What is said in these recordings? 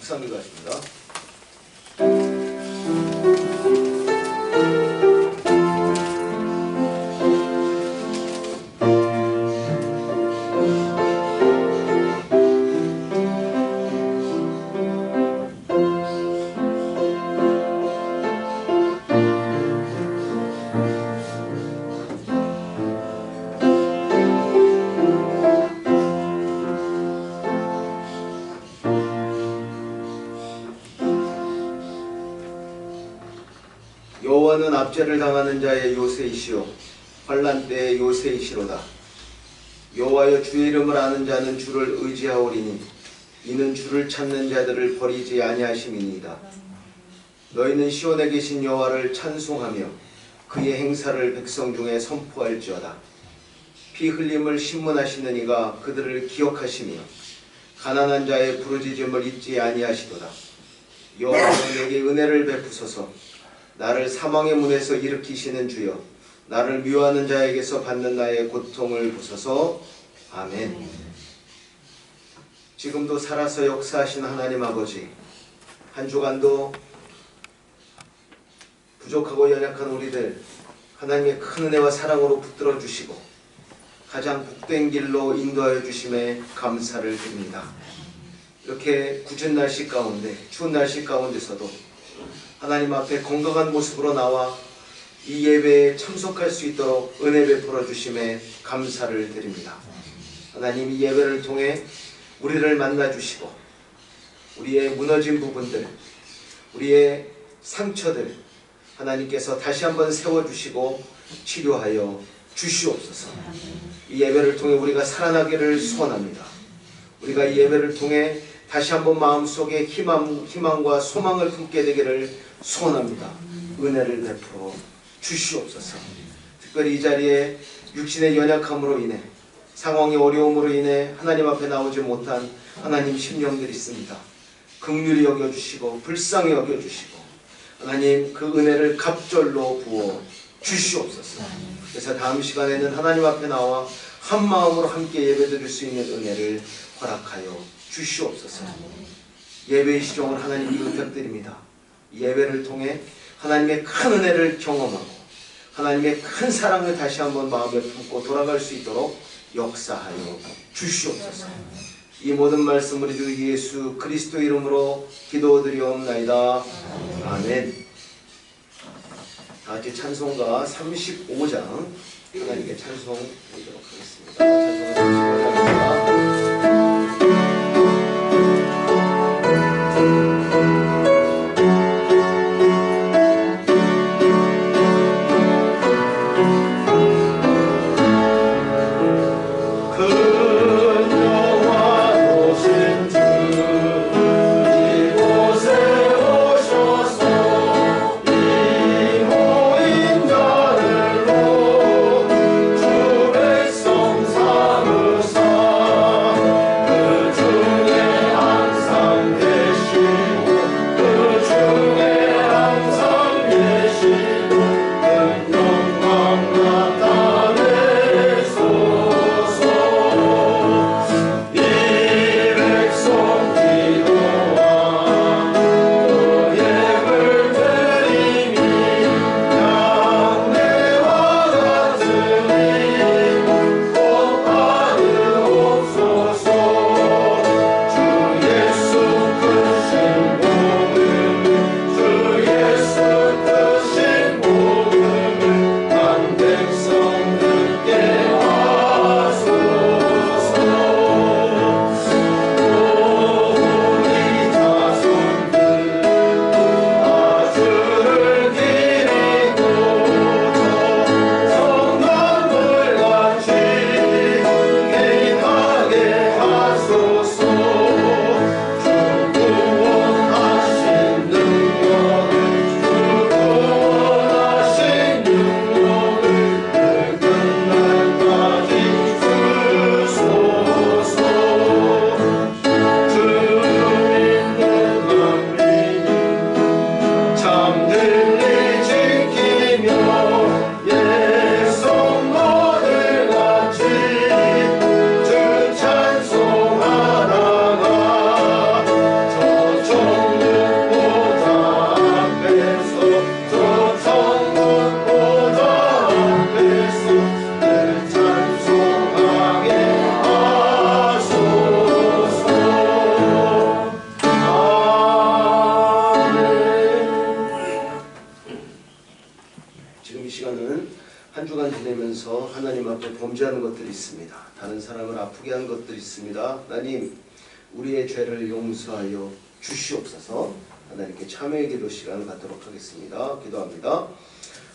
묵상기도 하십니다. 여호와는 압제를 당하는 자의 요새이시오 환난 때의 요새이시로다. 여호와여 주의 이름을 아는 자는 주를 의지하오리니 이는 주를 찾는 자들을 버리지 아니하심이니이다. 너희는 시온에 계신 여호와를 찬송하며 그의 행사를 백성 중에 선포할지어다. 피 흘림을 신문하시는 이가 그들을 기억하시며 가난한 자의 부르짖음을 잊지 아니하시도다. 여호와여 내게 은혜를 베푸소서. 나를 사망의 문에서 일으키시는 주여 나를 미워하는 자에게서 받는 나의 고통을 보소서. 아멘. 지금도 살아서 역사하신 하나님 아버지, 한 주간도 부족하고 연약한 우리들 하나님의 큰 은혜와 사랑으로 붙들어 주시고 가장 복된 길로 인도하여 주심에 감사를 드립니다. 이렇게 궂은 날씨 가운데, 추운 날씨 가운데서도 하나님 앞에 건강한 모습으로 나와 이 예배에 참석할 수 있도록 은혜 베풀어 주심에 감사를 드립니다. 하나님, 이 예배를 통해 우리를 만나 주시고 우리의 무너진 부분들, 우리의 상처들 하나님께서 다시 한번 세워주시고 치료하여 주시옵소서. 이 예배를 통해 우리가 살아나기를 소원합니다. 우리가 이 예배를 통해 다시 한번 마음속에 희망과 소망을 품게 되기를 소원합니다. 은혜를 베풀어 주시옵소서. 특별히 이 자리에 육신의 연약함으로 인해, 상황의 어려움으로 인해 하나님 앞에 나오지 못한 하나님 심령들이 있습니다. 긍휼히 여겨주시고 불쌍히 여겨주시고 하나님 그 은혜를 갑절로 부어 주시옵소서. 그래서 다음 시간에는 하나님 앞에 나와 한 마음으로 함께 예배드릴 수 있는 은혜를 허락하여 주시옵소서. 예배의 시종을 하나님께 부탁드립니다. 예배를 통해 하나님의 큰 은혜를 경험하고 하나님의 큰 사랑을 다시 한번 마음에 품고 돌아갈 수 있도록 역사하여 주시옵소서. 이 모든 말씀을 우리 주 예수 그리스도 이름으로 기도드리옵나이다. 아멘. 다같이 찬송가 35장 하나님께 찬송 드리도록 하겠습니다. 찬송가 35장입니다. 주 백성 삼으사 범죄하는 것들이 있습니다. 다른 사람을 아프게 하는 것들이 있습니다. 하나님, 우리의 죄를 용서하여 주시옵소서. 하나님께 참회의 기도 시간을 갖도록 하겠습니다. 기도합니다.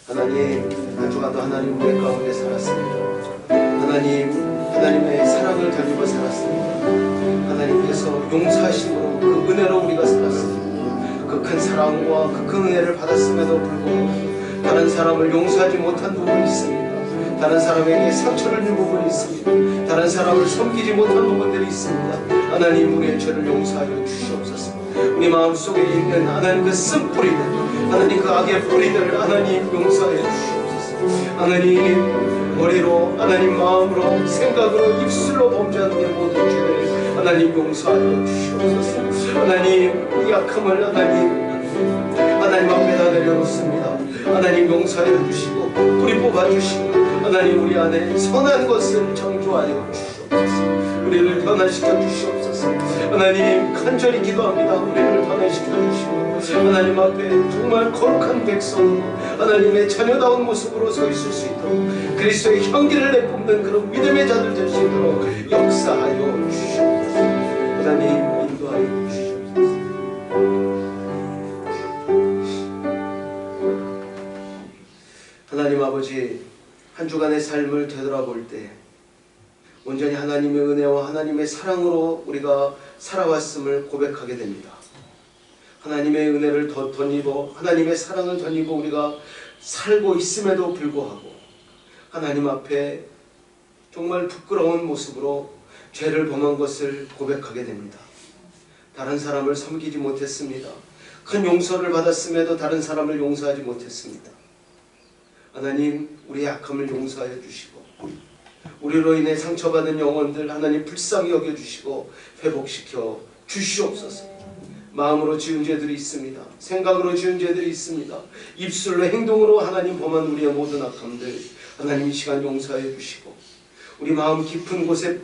하나님, 한 주간도 하나님 우리 가운데 살았습니다. 하나님의 사랑을 덧입어 살았습니다. 하나님께서 용서하심으로 그 은혜로 우리가 살았습니다. 그 큰 사랑과 그 큰 은혜를 받았음에도 불구하고 다른 사람을 용서하지 못한 부분이 있습니다. 다른 사람에게 상처를 준 부분이 있습니다. 다른 사람을 섬기지 못한 부분들이 있습니다. 하나님, 우리의 죄를 용서하여 주시옵소서. 우리 마음속에 있는 하나님 그 쓴뿌리들, 하나님 그 악의 뿌리들을 하나님 용서하여 주시옵소서. 하나님, 머리로, 하나님 마음으로, 생각으로, 입술로 범죄하는 게 모든 죄를 하나님 용서하여 주시옵소서. 하나님, 이 약함을 하나님 앞에다 내려놓습니다. 하나님 용서하여 주시고 뿌리 뽑아주시고 하나님 우리 안에 선한 것을 창조하여 주시옵소서. 우리를 변화시켜 주시옵소서. 하나님, 간절히 기도합니다. 우리를 변화시켜 주시고 하나님 앞에 정말 거룩한 백성으로 하나님의 자녀다운 모습으로 서 있을 수 있도록 그리스도의 향기를 내뿜는 그런 믿음의 자들 될 수 있도록 역사하여 주시옵소서. 하나님, 인도하여 주시옵소서. 하나님 아버지, 한 주간의 삶을 되돌아볼 때 온전히 하나님의 은혜와 하나님의 사랑으로 우리가 살아왔음을 고백하게 됩니다. 하나님의 은혜를 덧입어 하나님의 사랑을 덧입어 우리가 살고 있음에도 불구하고 하나님 앞에 정말 부끄러운 모습으로 죄를 범한 것을 고백하게 됩니다. 다른 사람을 섬기지 못했습니다. 큰 용서를 받았음에도 다른 사람을 용서하지 못했습니다. 하나님, 우리의 약함을 용서하여 주시고 우리로 인해 상처받은 영혼들 하나님 불쌍히 여겨주시고 회복시켜 주시옵소서. 마음으로 지은 죄들이 있습니다. 생각으로 지은 죄들이 있습니다. 입술로 행동으로 하나님 범한 우리의 모든 악함들 하나님 이 시간 용서하여 주시고 우리 마음 깊은 곳에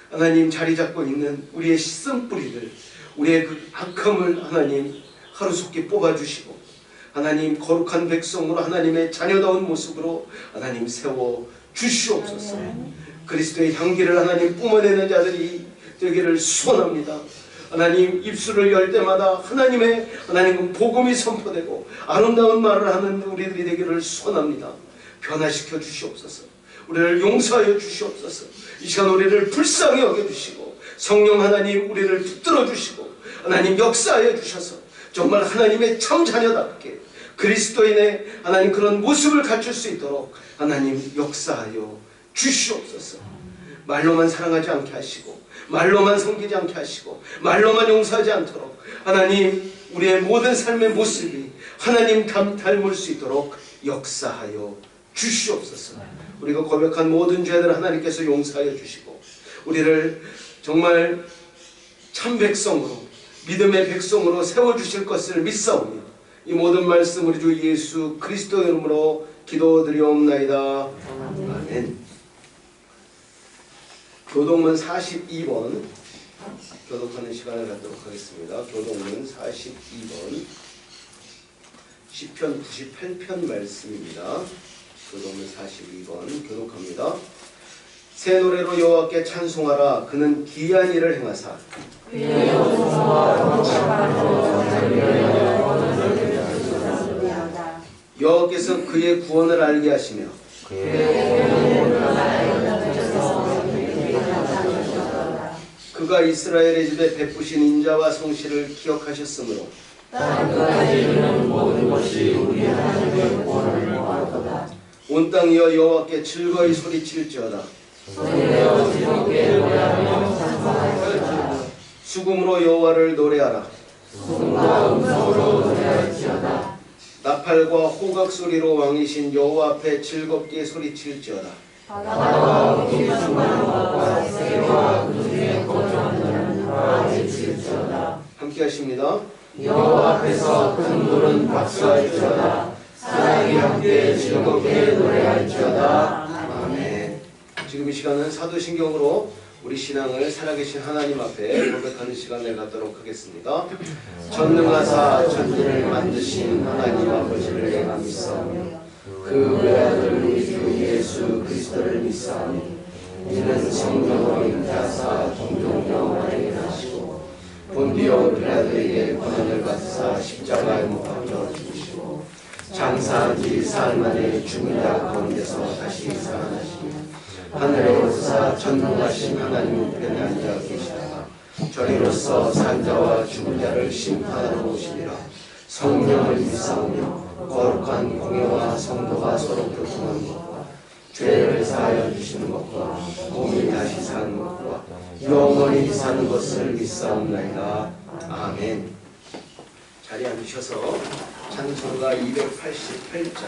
하나님 자리 잡고 있는 우리의 쓴뿌리들, 우리의 그 악함을 하나님 하루속히 뽑아주시고 하나님 거룩한 백성으로 하나님의 자녀다운 모습으로 하나님 세워 주시옵소서. 그리스도의 향기를 하나님 뿜어내는 자들이 되기를 소원합니다. 하나님, 입술을 열 때마다 하나님 복음이 선포되고 아름다운 말을 하는 우리들이 되기를 소원합니다. 변화시켜 주시옵소서. 우리를 용서하여 주시옵소서. 이 시간 우리를 불쌍히 여겨주시고 성령 하나님 우리를 붙들어 주시고 하나님 역사하여 주셔서 정말 하나님의 참 자녀답게 그리스도인의 하나님 그런 모습을 갖출 수 있도록 하나님 역사하여 주시옵소서. 말로만 사랑하지 않게 하시고 말로만 섬기지 않게 하시고 말로만 용서하지 않도록 하나님 우리의 모든 삶의 모습이 하나님 닮을 수 있도록 역사하여 주시옵소서. 우리가 고백한 모든 죄들을 하나님께서 용서하여 주시고 우리를 정말 참 백성으로 믿음의 백성으로 세워주실 것을 믿사오며 이 모든 말씀 우리 주 예수 그리스도 이름으로 기도드리옵나이다. 아멘. 교동문 42번 교독하는 시간을 갖도록 하겠습니다. 교동문 42번 시편 98편 말씀입니다. 교동문 42번 교독합니다. 새 노래로 여호와께 찬송하라. 그는 기이한 일을 행하사 여호와께서 그의 구원을 알게 하시며 그가 이스라엘의 집에 베푸신 인자와 성실을 기억하셨으므로 온 땅이여 여호와께 즐거이 소리칠지어다. 수금으로 여호와를 노래하라. 나팔과 호각 소리로 왕이신 여호와 앞에 즐겁게 소리칠지어다. 함께 하십니다. 여호와 앞에서 큰 물은 박수할지어다. 사랑이 함께 즐겁게 노래할지어다. 아멘. 지금 이 시간은 사도신경으로 우리 신앙을 살아계신 하나님 앞에 고백하는 시간을 갖도록 하겠습니다. 전능하사 천지를 만드신 하나님 아버지를 내가 믿사오며 그 그 외아들 우리 주 예수 그리스도를 믿사오니 이는 성령으로 인자사 종종 영원하게 하시고 본디오 빌라도에게 고난을 받으사 십자가에 못 박혀 죽으시고 장사한 지 사흘 만에 죽은 자 가운데서 다시 살아나시며 하늘에 오르사 전능하신 하나님 우편에 앉아 계시다가 저리로서 산자와 죽은 자를 심판하러 오시리라. 성령을 믿사오며 거룩한 공예와 성도가 서로 교통하는 것과 죄를 사하여 주시는 것과 몸이 다시 사는 것과 영원히 사는 것을 믿사옵나이다. 아멘. 자리에 앉으셔서 찬송가 288장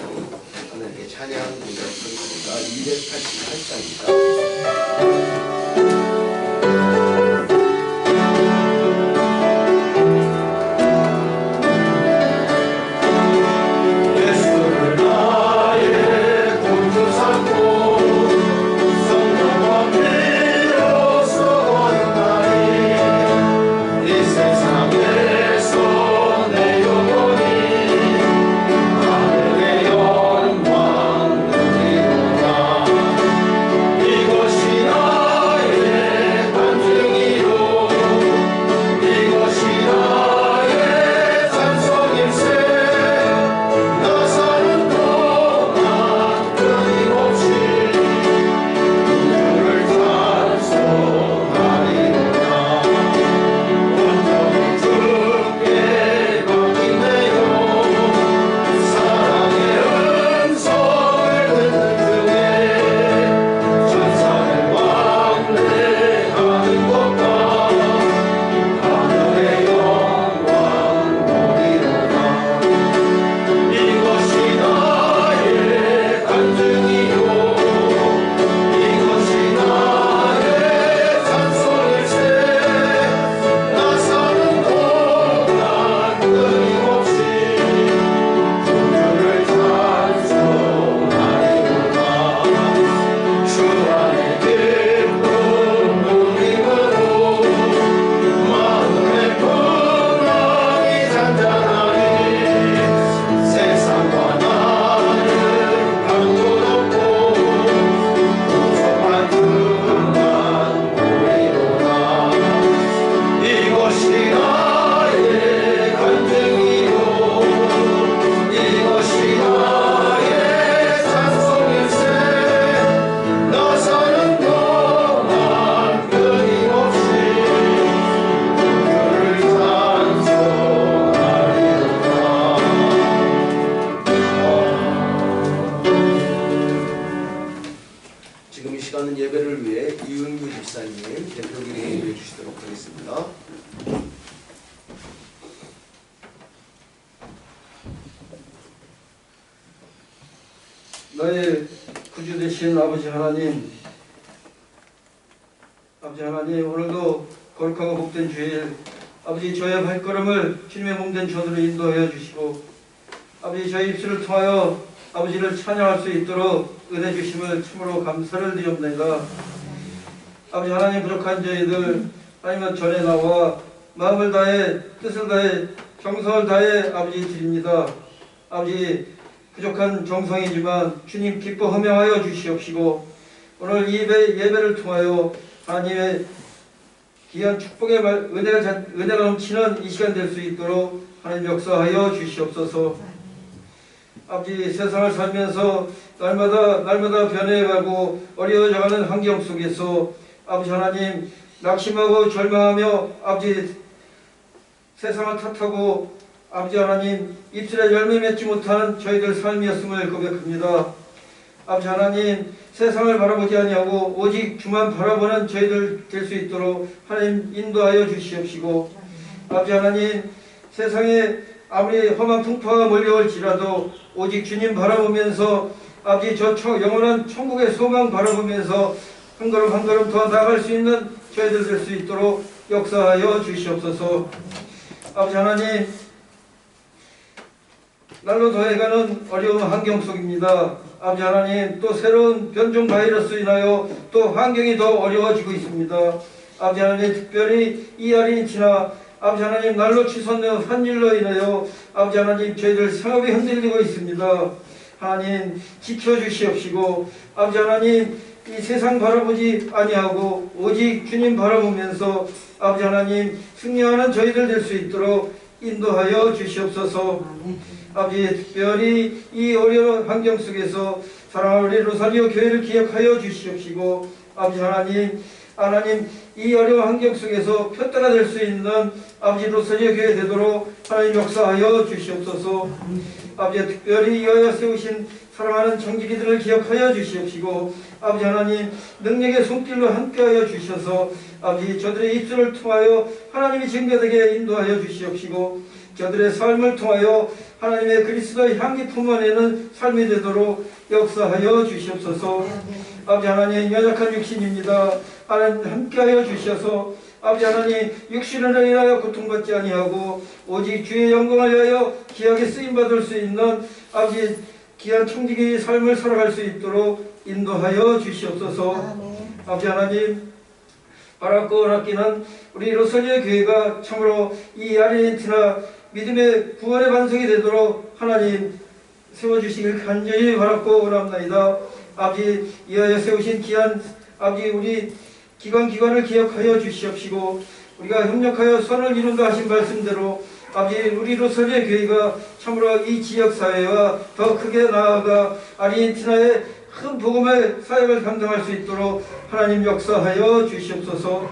하나님께 찬양 고백하겠습니다. 288장입니다. 너의 구주 되신 아버지 하나님, 오늘도 거룩하고 복된 주일, 아버지 저의 발걸음을 주님의 몸된 전으로 인도하여 주시고, 아버지 저의 입술을 통하여 아버지를 찬양할 수 있도록 은혜 주심을 참으로 감사를 드립니다. 아버지 하나님, 부족한 저희들 하나님은 전에 나와 마음을 다해 뜻을 다해 정성을 다해 아버지 드립니다. 아버지 부족한 정성이지만 주님 기뻐 허명하여 주시옵시고, 오늘 이 예배를 통하여 하나님의 귀한 축복의 은혜가 넘치는 이 시간 될 수 있도록 하나님 역사하여 주시옵소서. 아버지, 세상을 살면서 날마다 변해가고 어려워져가는 환경 속에서 아버지 하나님 낙심하고 절망하며 아버지 세상을 탓하고 아버지 하나님 입술에 열매 맺지 못하는 저희들 삶이었음을 고백합니다. 아버지 하나님, 세상을 바라보지 아니하고 오직 주만 바라보는 저희들 될 수 있도록 하나님 인도하여 주시옵시고, 아버지 하나님, 세상에 아무리 험한 풍파가 몰려올지라도 오직 주님 바라보면서 아버지 저 영원한 천국의 소망 바라보면서 한 걸음 한 걸음 더 나아갈 수 있는 저희들 될 수 있도록 역사하여 주시옵소서. 아버지 하나님, 날로 더해가는 어려운 환경 속입니다. 아버지 하나님, 또 새로운 변종 바이러스로 인하여 또 환경이 더 어려워지고 있습니다. 아버지 하나님, 특별히 이 할인이 지나 아버지 하나님 날로 치솟는 환율로 인하여 아버지 하나님 저희들 생업이 흔들리고 있습니다. 하나님 지켜주시옵시고 아버지 하나님 이 세상 바라보지 아니하고 오직 주님 바라보면서 아버지 하나님 승리하는 저희들 될 수 있도록 인도하여 주시옵소서. 아버지 특별히 이 어려운 환경 속에서 사랑하는 우리 로사리오 교회를 기억하여 주시옵시고 아버지 하나님 이 어려운 환경 속에서 표대가 될 수 있는 아버지 로사리오 교회 되도록 하나님 역사하여 주시옵소서. 아버지 특별히 이하여 세우신 사랑하는 정직이들을 기억하여 주시옵시고 아버지 하나님 능력의 손길로 함께하여 주셔서 아버지 저들의 입술을 통하여 하나님이 증거되게 인도하여 주시옵시고 저들의 삶을 통하여 하나님의 그리스도의 향기 품어내는 삶이 되도록 역사하여 주시옵소서. 아버지 하나님 연약한 육신입니다. 하나님 함께하여 주셔서 아버지 하나님 육신을 인하여 고통받지 아니하고 오직 주의 영광을 위하여 귀하게 쓰임받을 수 있는 아버지 귀한 청지기의 삶을 살아갈 수 있도록 인도하여 주시옵소서. 아버지 하나님 바라고 원하기는 우리 로사리오 교회가 참으로 이 아르헨티나 믿음의 구원의 반석이 되도록 하나님 세워주시길 간절히 바라고 원합니다. 아버지 이하여 세우신 귀한 아버지 우리 기관을 기억하여 주시옵시고 우리가 협력하여 선을 이룬다 하신 말씀대로 아버지 우리 로사리오 교회가 참으로 이 지역사회와 더 크게 나아가 아르헨티나의 큰 복음의 사역을 감당할 수 있도록 하나님 역사하여 주시옵소서.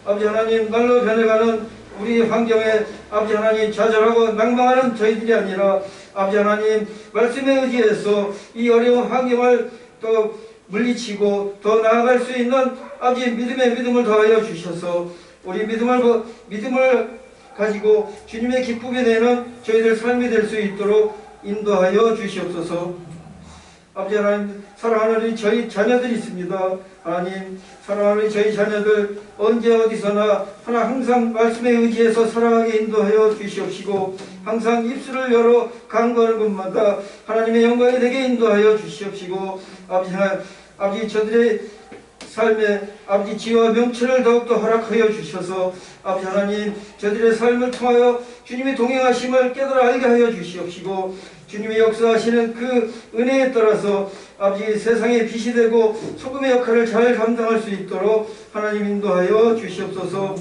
아버지 하나님 날로 변해가는 우리 환경에 아버지 하나님 좌절하고 낭망하는 저희들이 아니라 아버지 하나님 말씀에 의지해서 이 어려운 환경을 또 물리치고 더 나아갈 수 있는 아버지 믿음을 더하여 주셔서 우리 믿음을 가지고 주님의 기쁨이 되는 저희들 삶이 될 수 있도록 인도하여 주시옵소서. 아버지 하나님 사랑하는 우리 저희 자녀들이 있습니다. 하나님 사랑하는 저희 자녀들 언제 어디서나 항상 말씀에 의지해서 살아가게 인도하여 주시옵시고 항상 입술을 열어 간구하는 것마다 하나님의 영광이 되게 인도하여 주시옵시고 아버지 저들의 삶에 아버지 지혜와 명철을 더욱더 허락하여 주셔서 아버지 하나님 저들의 삶을 통하여 주님의 동행하심을 깨달아 알게 하여 주시옵시고 주님의 역사하시는 그 은혜에 따라서 아버지 세상의 빛이 되고 소금의 역할을 잘 감당할 수 있도록 하나님 인도하여 주시옵소서.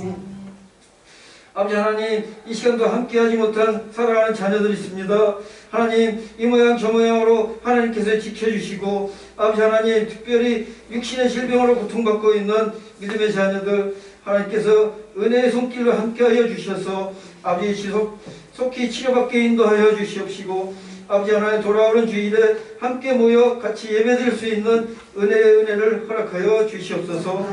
아버지 하나님 이 시간도 함께하지 못한 사랑하는 자녀들이 있습니다. 하나님 이 모양 저 모양으로 하나님께서 지켜주시고 아버지 하나님 특별히 육신의 질병으로 고통받고 있는 믿음의 자녀들 하나님께서 은혜의 손길로 함께하여 주셔서 아버지 속히 치료받게 인도하여 주시옵시고 아버지 하나님 돌아오는 주일에 함께 모여 같이 예배드릴 수 있는 은혜를 허락하여 주시옵소서.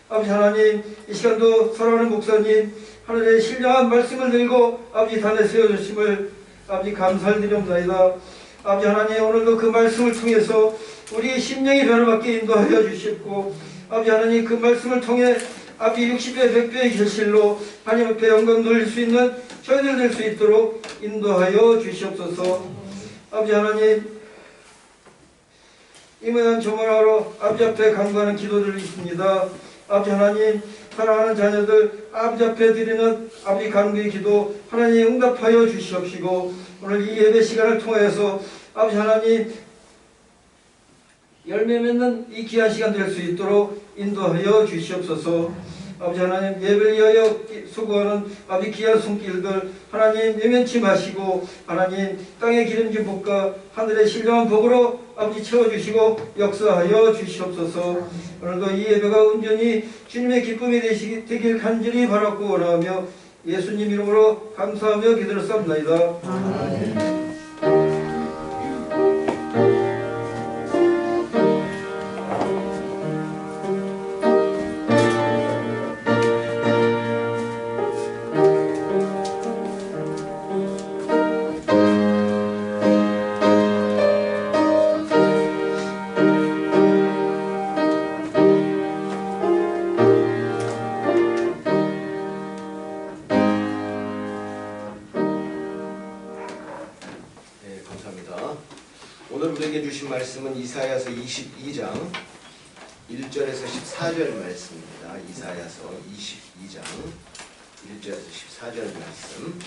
아버지 하나님 이 시간도 사랑하는 목사님 하늘의 신령한 말씀을 들고 아버지 단에 세워주심을 아버지 감사를 드립니다. 아버지 하나님 오늘도 그 말씀을 통해서 우리 심령이 변화받게 인도하여 주시고 아버지 하나님 그 말씀을 통해 아버지 60배 100배의 결실로 하나님 앞에 영광 돌릴 수 있는 저희들 될 수 있도록 인도하여 주시옵소서. 아버지 하나님 이 모양 저 모양으로 아버지 앞에 간구하는 기도들이 있습니다. 아버지 하나님 사랑하는 자녀들 아버지 앞에 드리는 아버지 간구의 기도 하나님 응답하여 주시옵시고 오늘 이 예배 시간을 통해서 아버지 하나님 열매 맺는 이 귀한 시간 될 수 있도록 인도하여 주시옵소서. 아버지 하나님 예배를 위하여 수고하는 아버지 귀한 손길들 하나님 외면치 마시고 하나님 땅의 기름진 복과 하늘의 신령한 복으로 아버지 채워주시고 역사하여 주시옵소서. 오늘도 이 예배가 온전히 주님의 기쁨이 되길 간절히 바라고 원하며 예수님 이름으로 감사하며 기도했사옵나이다. 아멘. 말씀은 이사야서 22장 1절에서 14절 말씀입니다. 이사야서 22장 1절에서 14절 말씀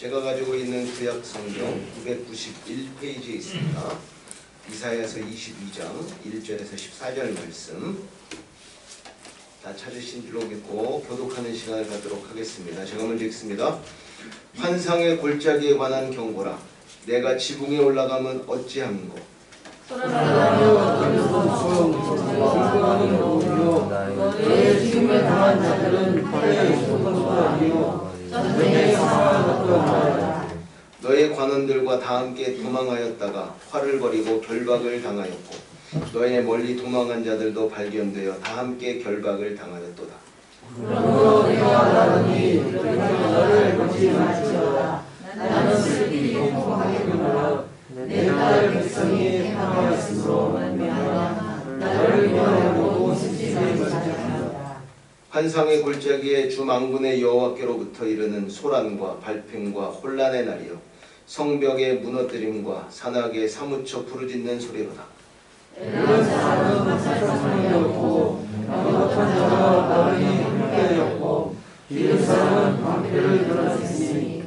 제가 가지고 있는 구약 성경 991페이지에 있습니다. 이사야서 22장 1절에서 14절 말씀 다 찾으신 줄로 믿고 교독하는 시간을 갖도록 하겠습니다. 제가 먼저 읽습니다. 환상의 골짜기에 관한 경고라. 내가 지붕에 올라가면 어찌함인고 너의 죽음을 당한 자들은 벌의 소동과 아니요 전쟁의 사망과 같다. 너의 관원들과 다 함께 도망하였다가 활을 벌이고 결박을 당하였고 너의 멀리 도망한 자들도 발견되어 다 함께 결박을 당하였도다. 그러므로 내가 말하니 너를 보지 말지어다. 나는 슬피 공포하겠노라. 내 딸 백성이 행하였으므로 말미암아 나를 미워하고 슬픔을 가져간다. 환상의 골짜기에 주 만군의 여호와께로부터 이르는 소란과 발팽과 혼란의 날이요 성벽의 무너뜨림과 산악에 사무쳐 부르짖는 소리로다. 이런 사람은 사상이었고 어떤 자가 나를 함께하였고 이런 사람은 방패를 들었으니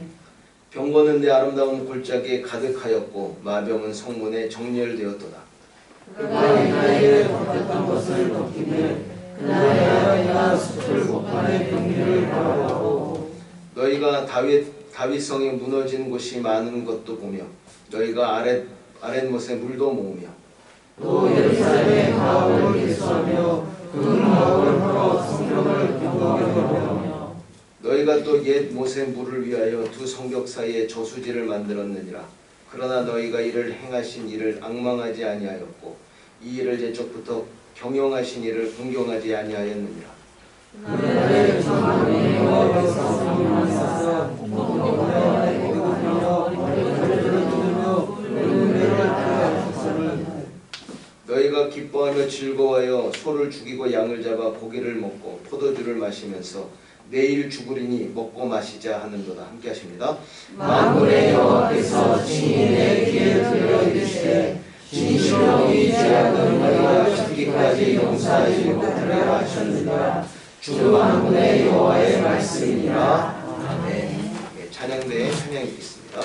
병거는 내 아름다운 골짜기에 가득하였고 마병은 성문에 정렬되었도다. 그가 이나에 벗겼던 것을 벗기며 그날에 내가 숲을 목판의 경리를 바라보고 너희가 다윗성이 무너진 곳이 많은 것도 보며 너희가 아랫못에 물도 모으며 또 예루살렘의 마을을 개수하며 그 마을을 헐어 성벽을 경고하며 너희가 또 옛 못의 물을 위하여 두 성벽 사이에 저수지를 만들었느니라. 그러나 너희가 이를 행하신 이를 악망하지 아니하였고 이 일을 옛적부터 경영하신 이를 공경하지 아니하였느니라. 그날에 성령의 여호와께서 성령을 사사 공경하여 애고하며 머리를 두르며 은혜를 따라하셨으니 너희가 기뻐하며 즐거워하여 소를 죽이고 양을 잡아 고기를 먹고 포도주를 마시면서 내일 죽으리니 먹고 마시자 하는도다. 함께 하십니다. 만군의 여호와께서 친히 내 귀에 들려 이르시되 진실로 이 죄악은 너희가 죽기까지 용서하지 못하리라 하셨느니라. 주 만군의 여호와의 말씀이니라. 아멘. 찬양대에 찬양 있겠습니다.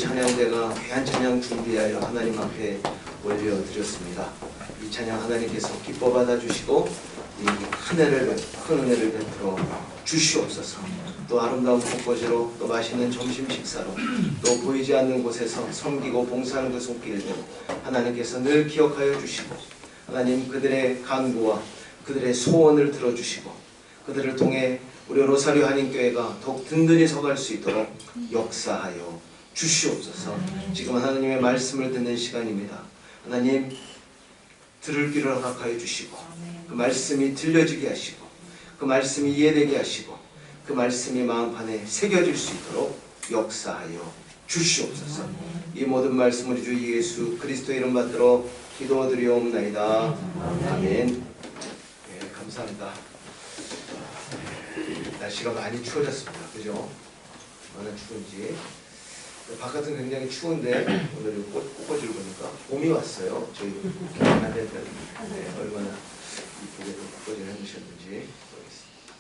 찬양대가 귀한 찬양 준비하여 하나님 앞에 올려드렸습니다. 이 찬양 하나님께서 기뻐 받아주시고 이 큰 은혜를 베풀어 주시옵소서. 또 아름다운 꽃꽂이로 또 맛있는 점심 식사로 또 보이지 않는 곳에서 섬기고 봉사하는 그 손길도 하나님께서 늘 기억하여 주시고 하나님 그들의 간구와 그들의 소원을 들어주시고 그들을 통해 우리 로사리오 한인교회가 더욱 든든히 서갈 수 있도록 역사하여 주시옵소서. 지금 하나님의 말씀을 듣는 시간입니다. 하나님 들을 귀를 허락하여 주시고 그 말씀이 들려지게 하시고 그 말씀이 이해되게 하시고 그 말씀이 마음판에 새겨질 수 있도록 역사하여 주시옵소서. 이 모든 말씀을 주 예수 그리스도의 이름 받들어 기도드리옵나이다. 아멘. 네, 감사합니다. 날씨가 많이 추워졌습니다. 그죠? 얼마나 추운지. 바깥은 굉장히 추운데 오늘 꽃꽂이를 보니까 봄이 왔어요. 저희 아내들 얼마나 이쁘게 꽃꽂이를 해주셨는지 모르겠습니다.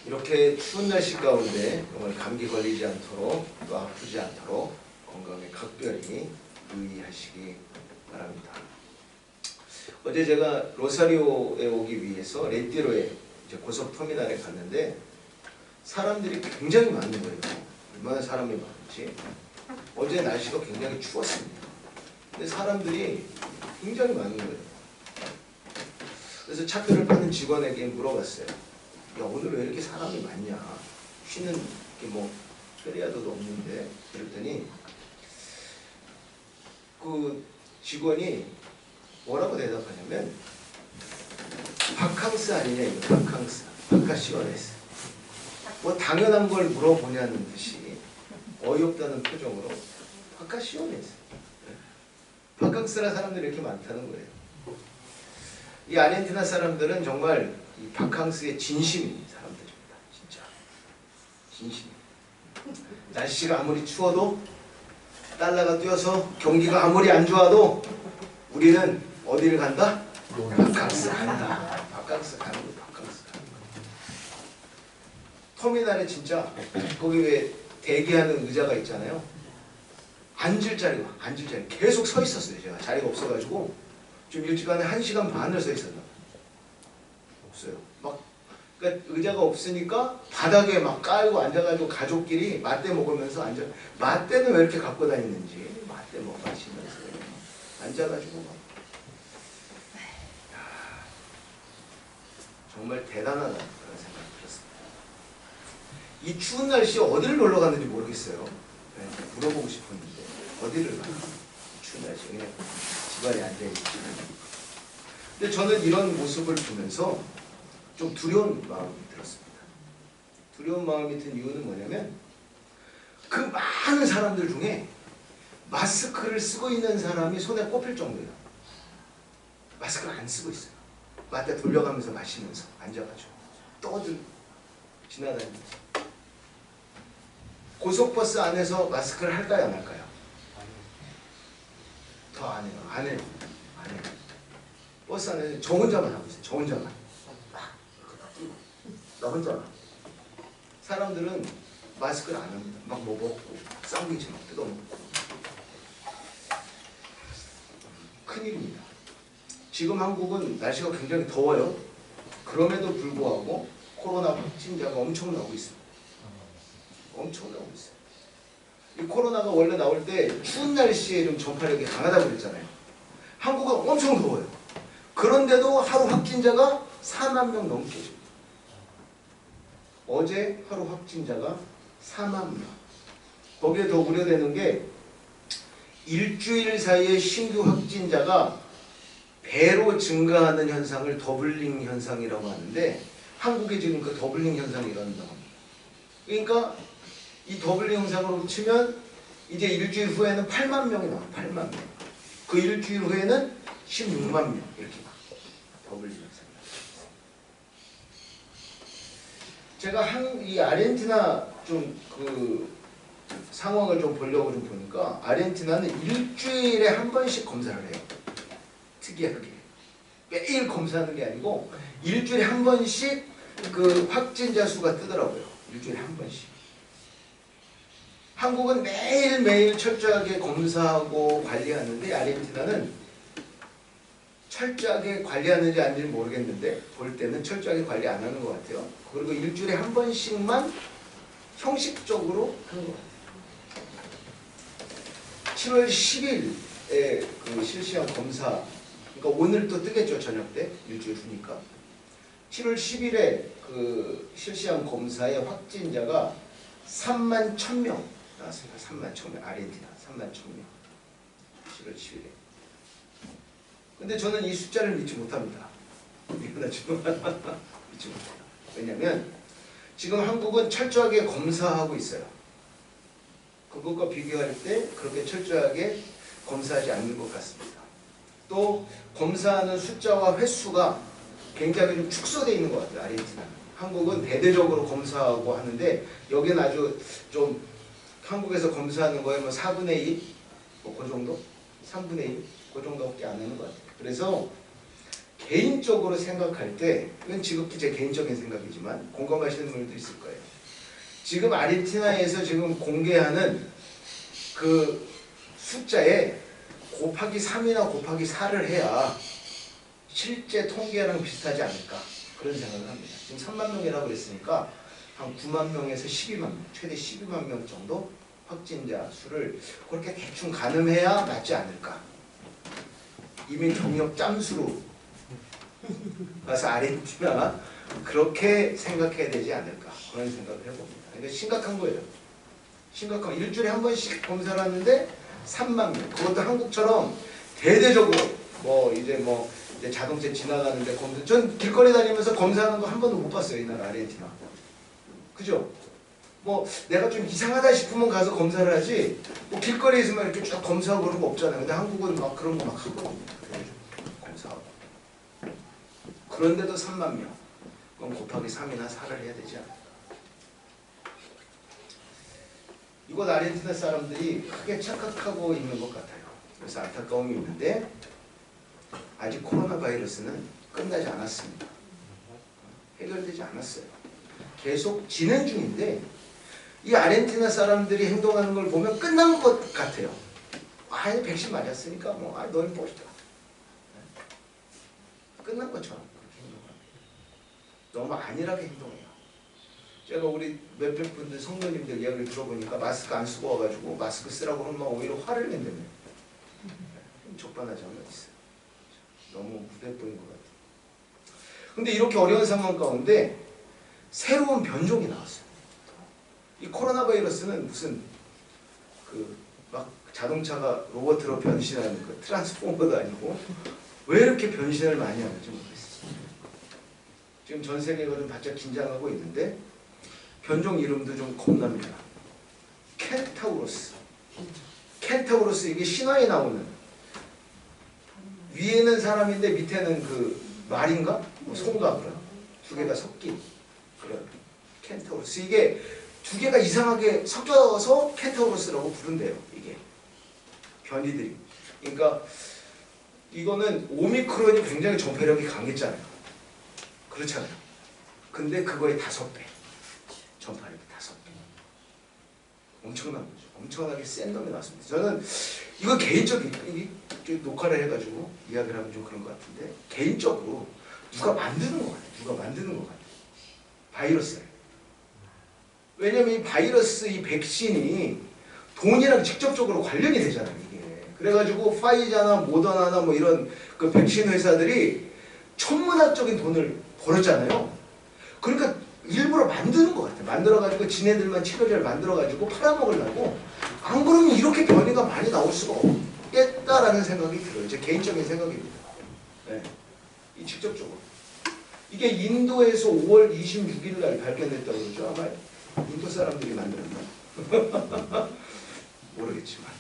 이렇게 추운 날씨 가운데 정말 감기 걸리지 않도록 또 아프지 않도록 건강에 각별히 유의하시기 바랍니다. 어제 제가 로사리오에 오기 위해서 레띠로에 이제 고속터미널에 갔는데 사람들이 굉장히 많은 거예요. 얼마나 사람이 많은지. 어제 날씨가 굉장히 추웠습니다. 근데 사람들이 굉장히 많은 거예요. 그래서 차표를 파는 직원에게 물어봤어요. 야, 오늘 왜 이렇게 사람이 많냐? 쉬는 게 뭐 페리아도도 없는데. 그랬더니 그 직원이 뭐라고 대답하냐면 바캉스 아니냐 이거. 바캉스. 바카시오네스. 뭐 당연한 걸 물어보냐는 듯이 어이없다는 표정으로 바카시오네스. 바캉스라는 사람들이 이렇게 많다는 거예요. 이 아르헨티나 사람들은 정말 이 바캉스의 진심인 사람들입니다. 진짜 진심. 날씨가 아무리 추워도 달러가 뛰어서 경기가 아무리 안 좋아도 우리는 어디를 간다? 바캉스 간다. 바캉스 가는 거. 바캉스 가는 거. 터미널에 진짜 거기 왜 대기하는 의자가 있잖아요. 앉을 자리 계속 서 있었어요. 제가 자리가 없어가지고 좀 일찍 안에 1시간 반을 서 있었나 봐요. 없어요. 막 그러니까 의자가 없으니까 바닥에 막 깔고 앉아가지고 가족끼리 맞대 먹으면서 앉아. 맞대는 왜 이렇게 갖고 다니는지 맞대 먹 마시면서 앉아가지고 막. 야, 정말 대단하다 그런 생각이 들었습니다. 이 추운 날씨에 어디를 놀러 갔는지 모르겠어요. 네, 물어보고 싶었는데 어디를 가나? 추운 날씨에 그냥 집안에 앉아있지. 근데 저는 이런 모습을 보면서 좀 두려운 마음이 들었습니다. 두려운 마음이 든 이유는 뭐냐면 그 많은 사람들 중에 마스크를 쓰고 있는 사람이 손에 꼽힐 정도예요. 마스크를 안 쓰고 있어요. 맞대 돌려가면서 마시면서 앉아가지고 떠들 지나다니면서. 고속버스 안에서 마스크를 할까요 안 할까요? 더 안 해요. 안 해요. 안 해요. 버스 안에서 저 혼자만 하고 있어요. 저 혼자만. 나 혼자만. 사람들은 마스크를 안 합니다. 막 뭐 먹고 쌍둥이지 막 뜯어먹고. 큰일입니다. 지금 한국은 날씨가 굉장히 더워요. 그럼에도 불구하고 코로나 확진자가 엄청 나오고 있습니다. 엄청 나오고 있어요. 이 코로나가 원래 나올 때 추운 날씨에 좀 전파력이 강하다고 그랬잖아요. 한국은 엄청 더워요. 그런데도 하루 확진자가 4만 명 넘게 줍니다. 어제 하루 확진자가 4만 명. 거기에 더 우려되는 게 일주일 사이에 신규 확진자가 배로 증가하는 현상을 더블링 현상이라고 하는데 한국에 지금 그 더블링 현상이 일어난다고 합니다. 그러니까 이 더블링 현상으로 치면 이제 일주일 후에는 8만 명이 나와요. 8만 명. 그 일주일 후에는 16만 명 이렇게 막 더블링 현상이 나와요. 제가 이 아르헨티나 좀 그 상황을 좀 보려고 좀 보니까 아르헨티나는 일주일에 한 번씩 검사를 해요. 특이하게 매일 검사하는 게 아니고 일주일에 한 번씩 그 확진자 수가 뜨더라고요. 일주일에 한 번씩. 한국은 매일매일 철저하게 검사하고 관리하는데 아르헨티나는 철저하게 관리하는지 아닌지 모르겠는데 볼 때는 철저하게 관리 안 하는 것 같아요. 그리고 일주일에 한 번씩만 형식적으로 하는 것 같아요. 7월 10일에 그 실시한 검사, 그러니까 오늘 또 뜨겠죠, 저녁 때 일주일 후니까. 7월 10일에 그 실시한 검사의 확진자가 3만 1,000명 나왔습니다. 3만 1,000명, 아르헨티나 3만 1,000명. 7월 10일에. 근데 저는 이 숫자를 믿지 못합니다. 미안하지만 믿지 못해요. 왜냐면 지금 한국은 철저하게 검사하고 있어요. 그것과 비교할 때 그렇게 철저하게 검사하지 않는 것 같습니다. 또 검사하는 숫자와 횟수가 굉장히 좀 축소되어 있는 것 같아요. 아르헨티나는. 한국은 대대적으로 검사하고 하는데 여기는 아주 좀 한국에서 검사하는 거에 뭐 4분의 1? 뭐 그 정도? 3분의 1? 그 정도밖에 안 하는 것 같아요. 그래서 개인적으로 생각할 때, 이건 지극히 제 개인적인 생각이지만 공감하시는 분들도 있을 거예요. 지금 아르헨티나에서 지금 공개하는 그 숫자에 곱하기 3이나 곱하기 4를 해야 실제 통계랑 비슷하지 않을까 그런 생각을 합니다. 지금 3만 명이라고 그랬으니까 한 9만 명에서 12만 명, 최대 12만 명 정도 확진자 수를 그렇게 대충 가늠해야 맞지 않을까. 이미 경력 짬수로 가서 아르헨티나 그렇게 생각해야 되지 않을까 그런 생각을 해봅니다. 그러니까 심각한 거예요. 심각한 일주일에 한 번씩 검사를 하는데 3만 명. 그것도 한국처럼 대대적으로 이제 자동차 지나가는데 검사. 전 길거리 다니면서 검사하는 거 한 번도 못 봤어요. 이 나라 아르헨티나. 그죠? 뭐 내가 좀 이상하다 싶으면 가서 검사를 하지. 뭐 길거리에 있으면 이렇게 쭉 검사하고 그런 거 없잖아요. 근데 한국은 막 그런 거 막 하거든요. 검사하고. 그런데도 3만 명. 그럼 곱하기 3이나 4를 해야 되지 않을까. 이곳 아르헨티나 사람들이 크게 착각하고 있는 것 같아요. 그래서 안타까움이 있는데 아직 코로나 바이러스는 끝나지 않았습니다. 해결되지 않았어요. 계속 진행 중인데 이 아르헨티나 사람들이 행동하는 걸 보면 끝난 것 같아요. 아니 백신 맞았으니까 뭐 너희 봅시다. 끝난 것처럼 그렇게 행동합니다. 너무 안일하게 행동해요. 제가 우리 몇몇 분들 성도님들 이야기를 들어보니까 마스크 안 쓰고 와가지고 마스크 쓰라고 하면 오히려 화를 낸다며. 적반하장이 있어요. 너무 무대뽀인 것 같아요. 근데 이렇게 어려운 상황 가운데 새로운 변종이 나왔어요. 이 코로나 바이러스는 무슨 막 자동차가 로봇으로 변신하는 그 트랜스포머도 아니고 왜 이렇게 변신을 많이 하는지 모르겠어요. 지금 전 세계가 좀 바짝 긴장하고 있는데 변종 이름도 좀 겁납니다. 켄타우로스. 켄타우로스 이게 신화에 나오는 위에는 사람인데 밑에는 그 말인가? 뭐 소인가 그런 두 개가 섞인 그런 켄타우로스. 이게 두 개가 이상하게 섞여서 켄타우로스라고 부른대요. 이게 변이들이. 그러니까 이거는 오미크론이 굉장히 전파력이 강했잖아요. 그렇잖아요. 근데 그거의 5배. 전파력이 5배. 엄청난 거죠. 엄청나게 센 놈이 나왔습니다. 저는 이거 개인적인 녹화를 해가지고 이야기를 하면 좀 그런 것 같은데 개인적으로 누가 만드는 것 같아요. 누가 만드는 것 같아요. 바이러스를. 왜냐면 이 바이러스, 이 백신이 돈이랑 직접적으로 관련이 되잖아요. 이게. 그래가지고 파이자나 모더나나 뭐 이런 그 백신 회사들이 천문학적인 돈을 벌었잖아요. 그러니까 일부러 만드는 것 같아요. 만들어가지고 지네들만 치료제를 만들어가지고 팔아먹으려고. 안 그러면 이렇게 변이가 많이 나올 수가 없겠다라는 생각이 들어요. 제 개인적인 생각입니다. 네. 이 직접적으로. 이게 인도에서 5월 26일 날 발견됐다고 그러죠. 아마 인도 사람들이 만들었나? 모르겠지만.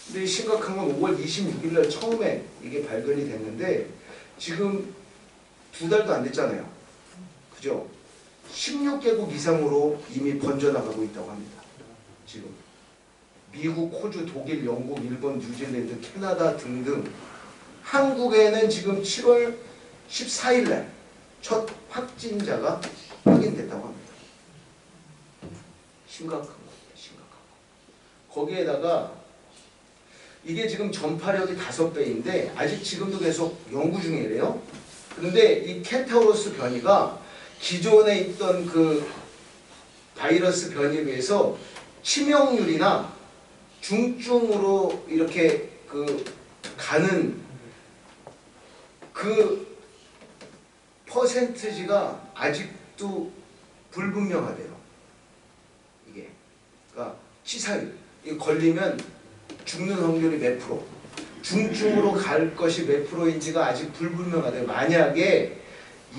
근데 심각한 건 5월 26일 날 처음에 이게 발견이 됐는데 지금 2달도 안 됐잖아요. 그죠? 16개국 이상으로 이미 번져나가고 있다고 합니다. 지금 미국, 호주, 독일, 영국, 일본, 뉴질랜드, 캐나다 등등 한국에는 지금 7월 14일 날 첫 확진자가 확인됐다고 합니다. 심각한 겁니다. 심각한 거. 거기에다가 이게 지금 전파력이 5배인데 아직 지금도 계속 연구 중이래요. 그런데 이 켄타우로스 변이가 기존에 있던 그 바이러스 변이에 비해서 치명률이나 중증으로 이렇게 그 가는 그 퍼센트지가 아직도 불분명하대요. 이게 그러니까 치사율, 이게 걸리면 죽는 확률이 몇 프로, 중증으로 갈 것이 몇 프로인지가 아직 불분명하대요. 만약에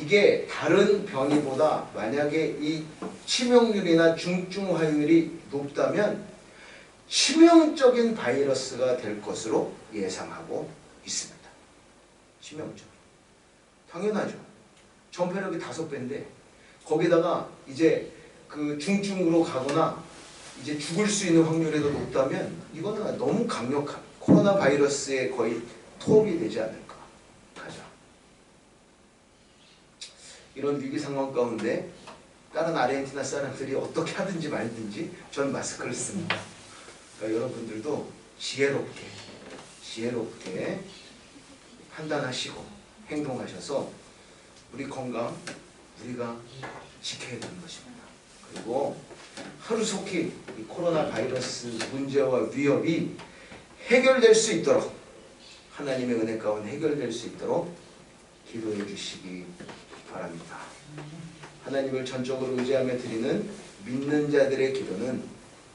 이게 다른 변이보다 만약에 이 치명률이나 중증 확률이 높다면 치명적인 바이러스가 될 것으로 예상하고 있습니다. 치명적. 당연하죠. 전파력이 5배인데 거기다가 이제 그 중증으로 가거나 이제 죽을 수 있는 확률이 더 높다면 이거는 너무 강력한 코로나 바이러스의 거의 톱이 되지 않을까. 가자. 이런 위기 상황 가운데 다른 아르헨티나 사람들이 어떻게 하든지 말든지 전 마스크를 씁니다. 그러니까 여러분들도 지혜롭게 판단하시고 행동하셔서 우리 건강 우리가 지켜야 되는 것입니다. 그리고 하루속히 이 코로나 바이러스 문제와 위협이 해결될 수 있도록 하나님의 은혜 가운데 해결될 수 있도록 기도해 주시기 바랍니다. 하나님을 전적으로 의지하며 드리는 믿는 자들의 기도는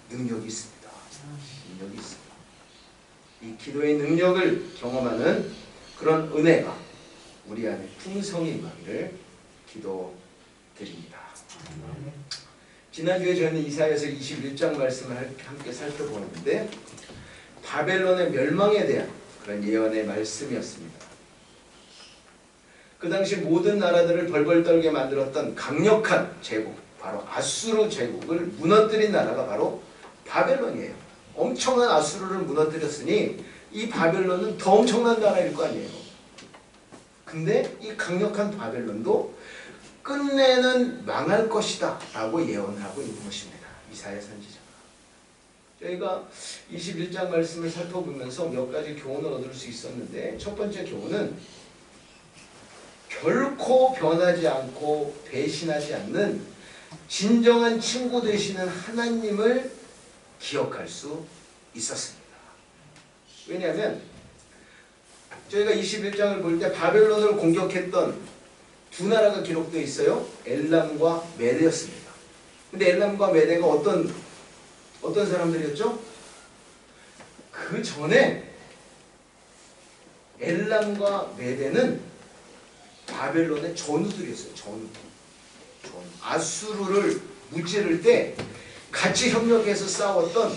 능력이 있습니다. 능력이 있습니다. 이 기도의 능력을 경험하는 그런 은혜가 우리 안에 풍성히 임하기를 기도드립니다. 지난주에 저희는 이사야서 21장 말씀을 함께 살펴보았는데 바벨론의 멸망에 대한 그런 예언의 말씀이었습니다. 그 당시 모든 나라들을 벌벌 떨게 만들었던 강력한 제국, 바로 아수르 제국을 무너뜨린 나라가 바로 바벨론이에요. 엄청난 아수르를 무너뜨렸으니 이 바벨론은 더 엄청난 나라일 거 아니에요. 근데 이 강력한 바벨론도 끝내는 망할 것이다 라고 예언을 하고 있는 것입니다. 이사야 선지자가. 저희가 21장 말씀을 살펴보면서 몇 가지 교훈을 얻을 수 있었는데 첫 번째 교훈은 결코 변하지 않고 배신하지 않는 진정한 친구 되시는 하나님을 기억할 수 있었습니다. 왜냐하면 저희가 21장을 볼 때 바벨론을 공격했던 두 나라가 기록되어 있어요. 엘람과 메대였습니다. 근데 엘람과 메대가 어떤 사람들이었죠? 그 전에 엘람과 메대는 바벨론의 전우들이었어요. 전우. 아수르를 무찌를 때 같이 협력해서 싸웠던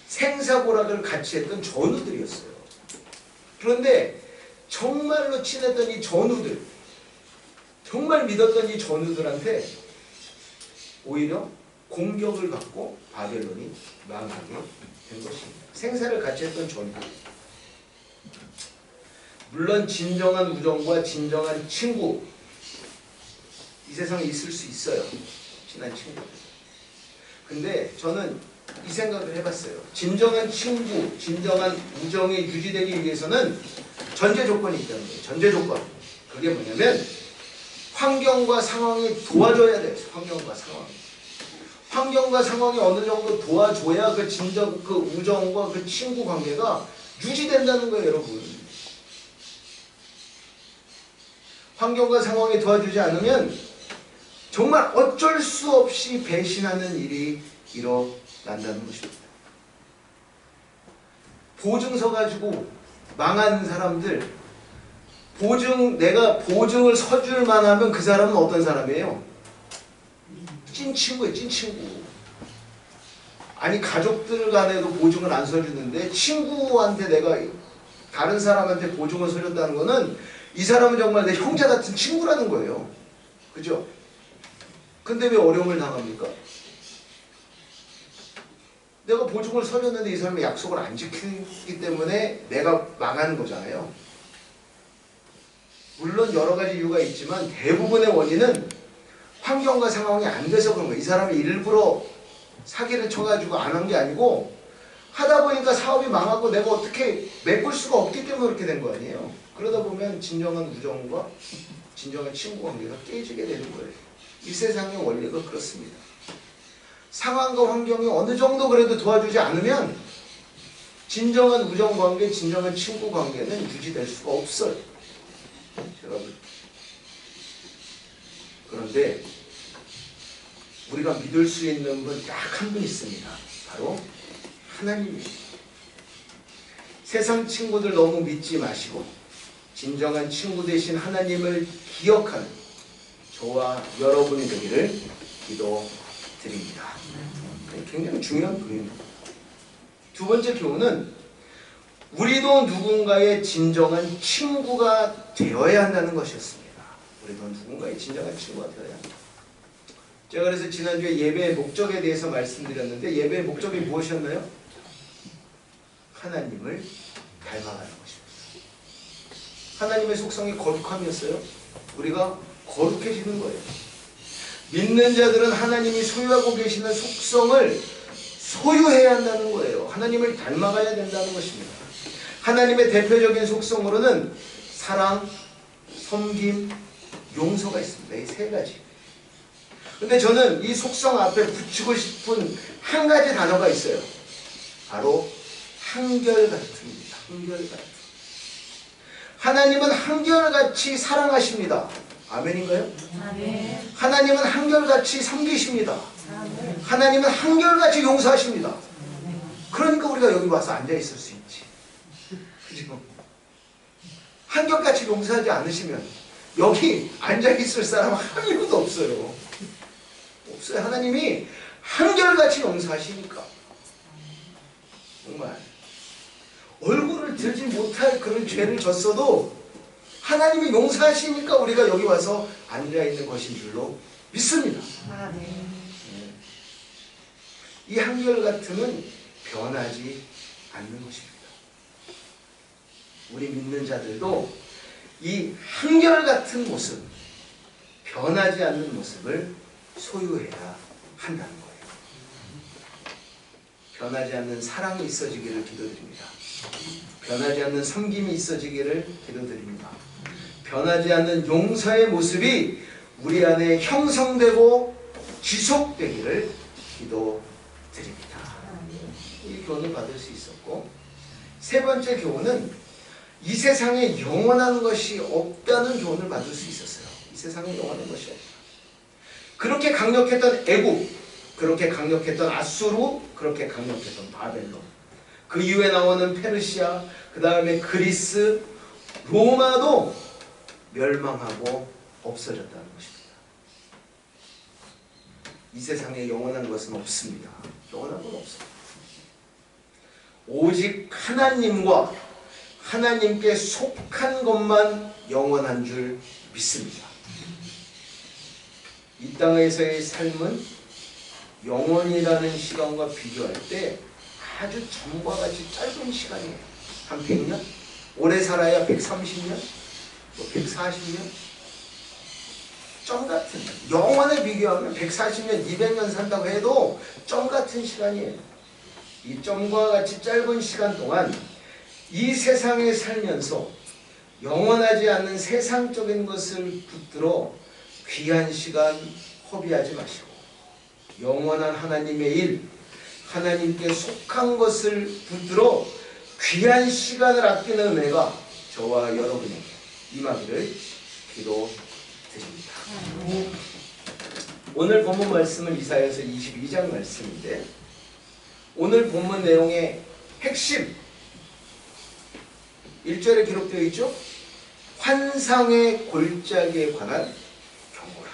생사고락을 같이 했던 전우들이었어요. 그런데 정말로 친했던 이 전우들, 정말 믿었던 이 전우들한테 오히려 공격을 받고 바벨론이 망하게 된 것입니다. 생사를 같이 했던 전우들. 물론 진정한 우정과 진정한 친구, 이 세상에 있을 수 있어요. 친한 친구들. 근데 저는 이 생각을 해봤어요. 진정한 친구, 진정한 우정이 유지되기 위해서는 전제 조건이 있다는 거예요. 전제 조건. 그게 뭐냐면 환경과 상황이 도와줘야 돼요. 환경과 상황이 어느 정도 도와줘야 그 우정과 그 친구 관계가 유지된다는 거예요, 여러분. 환경과 상황이 도와주지 않으면 정말 어쩔 수 없이 배신하는 일이 일어난다는 것입니다. 보증서 가지고 망한 사람들, 내가 보증을 서줄 만하면 그 사람은 어떤 사람이에요? 찐 친구예요, 찐 친구. 아니, 가족들 간에도 보증을 안 서주는데 친구한테 내가 다른 사람한테 보증을 서줬다는 거는 이 사람은 정말 내 형제 같은 친구라는 거예요. 그죠? 근데 왜 어려움을 당합니까? 내가 보증을 서줬는데 이 사람이 약속을 안 지키기 때문에 내가 망하는 거잖아요. 물론 여러 가지 이유가 있지만 대부분의 원인은 환경과 상황이 안 돼서 그런 거예요. 이 사람이 일부러 사기를 쳐가지고 안 한 게 아니고 하다 보니까 사업이 망하고 내가 어떻게 메꿀 수가 없기 때문에 그렇게 된 거 아니에요. 그러다 보면 진정한 우정과 진정한 친구 관계가 깨지게 되는 거예요. 이 세상의 원리가 그렇습니다. 상황과 환경이 어느 정도 그래도 도와주지 않으면 진정한 우정 관계, 진정한 친구 관계는 유지될 수가 없어요. 여러분. 그런데 우리가 믿을 수 있는 분 딱 한 분 있습니다. 바로 하나님입니다. 세상 친구들 너무 믿지 마시고 진정한 친구 되신 하나님을 기억하는 저와 여러분이 되기를 기도드립니다. 굉장히 중요한 교훈입니다. 두 번째 교훈은 우리도 누군가의 진정한 친구가 되어야 한다는 것이었습니다. 우리도 누군가의 진정한 친구가 되어야 한다. 제가 그래서 지난주에 예배의 목적에 대해서 말씀드렸는데 예배의 목적이 무엇이었나요? 하나님을 닮아가는 것입니다. 하나님의 속성이 거룩함이었어요. 우리가 거룩해지는 거예요. 믿는 자들은 하나님이 소유하고 계시는 속성을 소유해야 한다는 거예요. 하나님을 닮아가야 된다는 것입니다. 하나님의 대표적인 속성으로는 사랑, 섬김, 용서가 있습니다. 이 세 가지. 근데 저는 이 속성 앞에 붙이고 싶은 한 가지 단어가 있어요. 바로 한결같음입니다. 한결같음. 하나님은 한결같이 사랑하십니다. 아멘인가요? 아멘. 하나님은 한결같이 섬기십니다. 하나님은 한결같이 용서하십니다. 그러니까 우리가 여기 와서 앉아 있을 수 있지. 그죠? 한결같이 용서하지 않으시면 여기 앉아 있을 사람 한 명도 없어요. 없어요. 하나님이 한결같이 용서하시니까. 정말 얼굴을 들지 못할 그런 죄를 졌어도 하나님이 용서하시니까 우리가 여기 와서 앉아 있는 것인 줄로 믿습니다. 이 한결같음은 변하지 않는 것입니다. 우리 믿는 자들도 이 한결같은 모습, 변하지 않는 모습을 소유해야 한다는 거예요. 변하지 않는 사랑이 있어지기를 기도드립니다. 변하지 않는 섬김이 있어지기를 기도드립니다. 변하지 않는 용서의 모습이 우리 안에 형성되고 지속되기를 기도드립니다. 이 교훈을 받을 수 있었고, 세 번째 교훈은 이 세상에 영원한 것이 없다는 교훈을 받을 수 있었어요. 이 세상에 영원한 것이 없다. 그렇게 강력했던 애국, 그렇게 강력했던 아수르, 그렇게 강력했던 바벨론, 그 이후에 나오는 페르시아, 그 다음에 그리스, 로마도 멸망하고 없어졌다는 것입니다. 이 세상에 영원한 것은 없습니다. 영원한 건 없습니다. 오직 하나님과 하나님께 속한 것만 영원한 줄 믿습니다. 이 땅에서의 삶은 영원이라는 시간과 비교할 때 아주 전과 같이 짧은 시간이에요. 한 100년? 오래 살아야 130년? 140년? 점 같은, 영원에 비교하면 140년, 200년 산다고 해도 점 같은 시간이에요. 이 점과 같이 짧은 시간 동안 이 세상에 살면서 영원하지 않는 세상적인 것을 붙들어 귀한 시간 허비하지 마시고 영원한 하나님의 일, 하나님께 속한 것을 붙들어 귀한 시간을 아끼는 은혜가 저와 여러분에게 임하기를 기도드립니다. 오늘 본문 말씀은 이사야서 22장 말씀인데 오늘 본문 내용의 핵심 1절에 기록되어 있죠? 환상의 골짜기에 관한 경고라.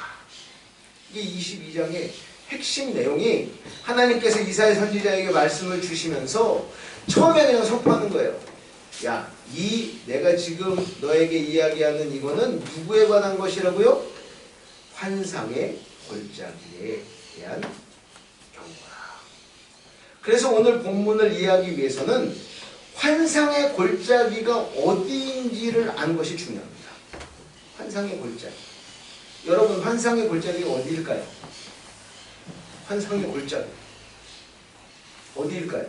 이게 22장의 핵심 내용이 하나님께서 이사야 선지자에게 말씀을 주시면서 처음에 그냥 선포하는 거예요. 야, 이 내가 지금 너에게 이야기하는 이거는 누구에 관한 것이라고요? 환상의 골짜기에 대한 경고라. 그래서 오늘 본문을 이해하기 위해서는 환상의 골짜기가 어디인지를 아는 것이 중요합니다. 환상의 골짜기. 여러분, 환상의 골짜기가 어디일까요? 환상의 골짜기 어디일까요?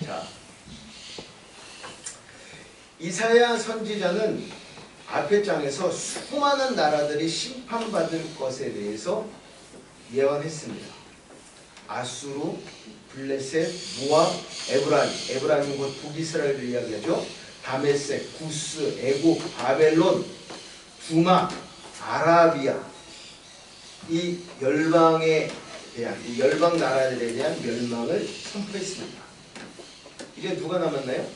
자, 이사야 선지자는 앞의 장에서 수많은 나라들이 심판받을 것에 대해서 예언했습니다. 아수르, 블레셋, 모압, 에브라임 곧 북이스라엘을 이야기하죠. 다메섹, 구스, 애굽, 바벨론, 두마, 아라비아, 이 열방에 대한, 이 열방 나라들에 대한 멸망을 선포했습니다. 이제 누가 남았나요?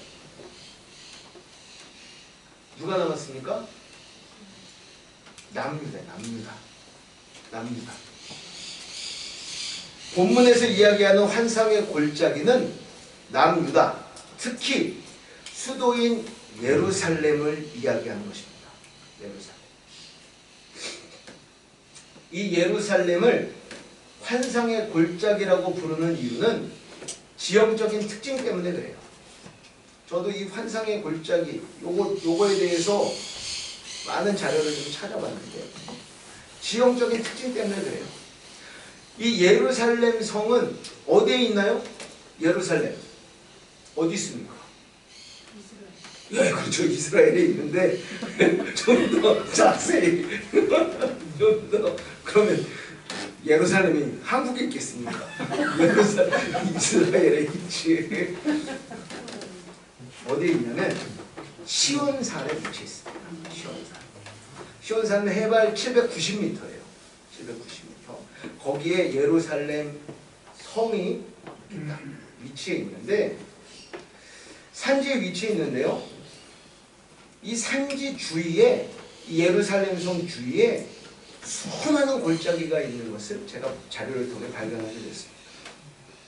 누가 남았습니까? 남유다. 본문에서 이야기하는 환상의 골짜기는 남유다, 특히 수도인 예루살렘을 이야기하는 것입니다. 이 예루살렘을 환상의 골짜기라고 부르는 이유는 지형적인 특징 때문에 그래요. 저도 이 환상의 골짜기 요거에 대해서 많은 자료를 좀 찾아봤는데 지형적인 특징 때문에 그래요. 이 예루살렘 성은 어디에 있나요? 예루살렘 어디 있습니까? 예, 그렇죠. 이스라엘에 있는데 좀 더 자세히 좀 더 그러면 예루살렘이 한국에 있겠습니까? 예루살렘 이스라엘에 있지. 어디에 있냐면 시온산에 위치해 있습니다. 시온산은 해발 790m예요. 790m. 거기에 예루살렘 성이 위치해 있는데 산지에 위치해 있는데요. 이 산지 주위에 이 예루살렘 성 주위에 수많은 골짜기가 있는 것을 제가 자료를 통해 발견하게 됐습니다.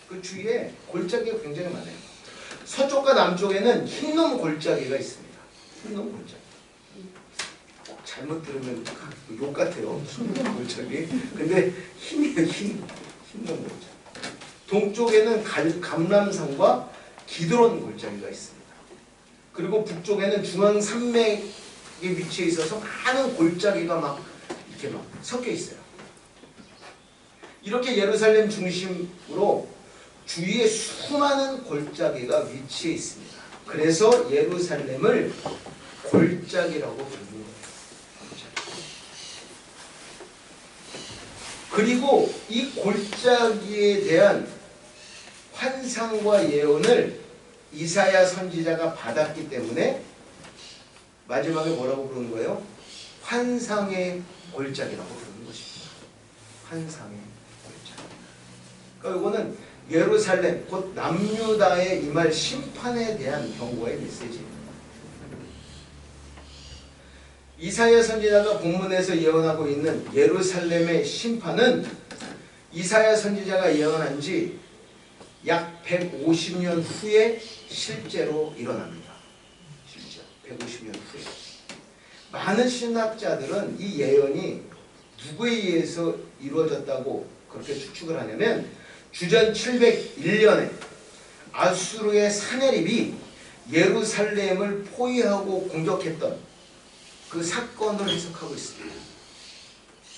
그 주위에 골짜기가 굉장히 많아요. 서쪽과 남쪽에는 흰놈 골짜기가 있습니다. 흰놈 골짜기. 잘못 들으면 욕 같아요. 흰놈 골짜기. 근데 흰놈 골짜기. 동쪽에는 감람산과 기드론 골짜기가 있습니다. 그리고 북쪽에는 중앙산맥에 위치해 있어서 많은 골짜기가 막 이렇게 막 섞여 있어요. 이렇게 예루살렘 중심으로 주위에 수많은 골짜기가 위치해 있습니다. 그래서 예루살렘을 골짜기라고 부르는 거예요. 그리고 이 골짜기에 대한 환상과 예언을 이사야 선지자가 받았기 때문에 마지막에 뭐라고 부르는 거예요? 환상의 골짜기라고 부르는 것입니다. 환상의 골짜기. 그러니까 이거는 예루살렘 곧 남유다에 임할 심판에 대한 경고의 메시지입니다. 이사야 선지자가 본문에서 예언하고 있는 예루살렘의 심판은 이사야 선지자가 예언한 지 약 150년 후에 실제로 일어납니다. 실제 150년 후에. 많은 신학자들은 이 예언이 누구에 의해서 이루어졌다고 그렇게 추측을 하냐면 주전 701년에 아수르의 사내립이 예루살렘을 포위하고 공격했던 그 사건을 해석하고 있습니다.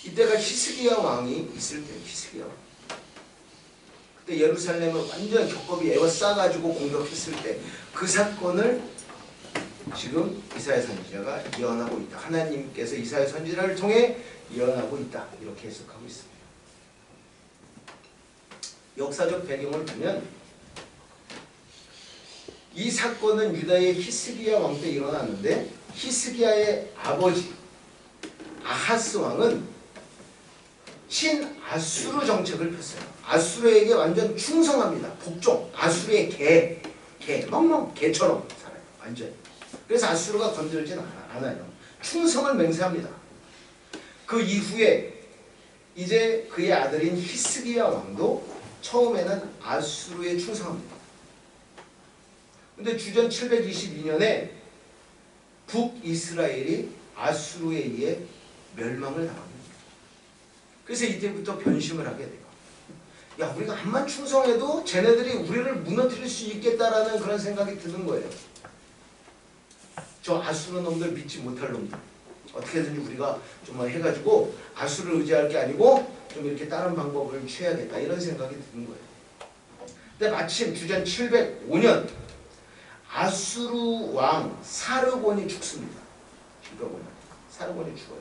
이때가 히스기야 왕이 있을 때예요. 히스기야 왕. 그때 예루살렘을 완전 겹겹이 에워싸가지고 공격했을 때 그 사건을 지금 이사야 선지자가 예언하고 있다. 하나님께서 이사야 선지자를 통해 예언하고 있다. 이렇게 해석하고 있습니다. 역사적 배경을 보면 이 사건은 유다의 히스기야 왕 때 일어났는데 히스기야의 아버지 아하스 왕은 친아수르 정책을 폈어요. 아수르에게 완전 충성합니다. 복종. 아수르의 개. 멍멍 개처럼 살아요. 완전. 그래서 아수르가 건들진 않아요. 충성을 맹세합니다. 그 이후에 이제 그의 아들인 히스기야 왕도 처음에는 아수르에 충성합니다. 근데 주전 722년에 북이스라엘이 아수르에 의해 멸망을 당합니다. 그래서 이때부터 변심을 하게 돼요. 야, 우리가 암만 충성해도 쟤네들이 우리를 무너뜨릴 수 있겠다라는 그런 생각이 드는 거예요. 저 아수르 놈들 믿지 못할 놈들. 어떻게든지 우리가 정말 해가지고 아수르를 의지할 게 아니고 좀 이렇게 다른 방법을 취해야겠다 이런 생각이 드는 거예요. 근데 마침 주전 705년 아수르 왕 사르곤이 죽습니다. 705년 사르곤이 죽어요.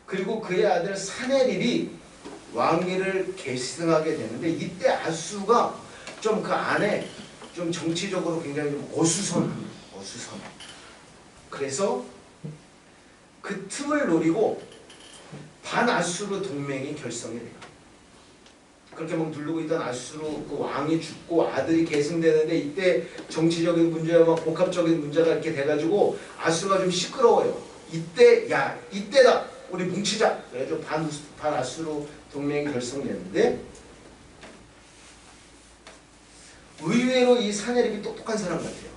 그리고 그의 아들 사네립이 왕위를 계승하게 되는데 이때 아수르가 좀 그 안에 좀 정치적으로 굉장히 좀 어수선합니다. 어수선. 그래서 그 틈을 노리고 반아수르 동맹이 결성이 돼요. 그렇게 막 누르고 있던 아수르 그 왕이 죽고 아들이 계승되는데 이때 정치적인 문제와 막 복합적인 문제가 이렇게 돼가지고 아수르가 좀 시끄러워요. 이때 야 이때다 우리 뭉치자. 그래서 반아수르 동맹이 결성되는데 의외로 이 사네립이 똑똑한 사람 같아요.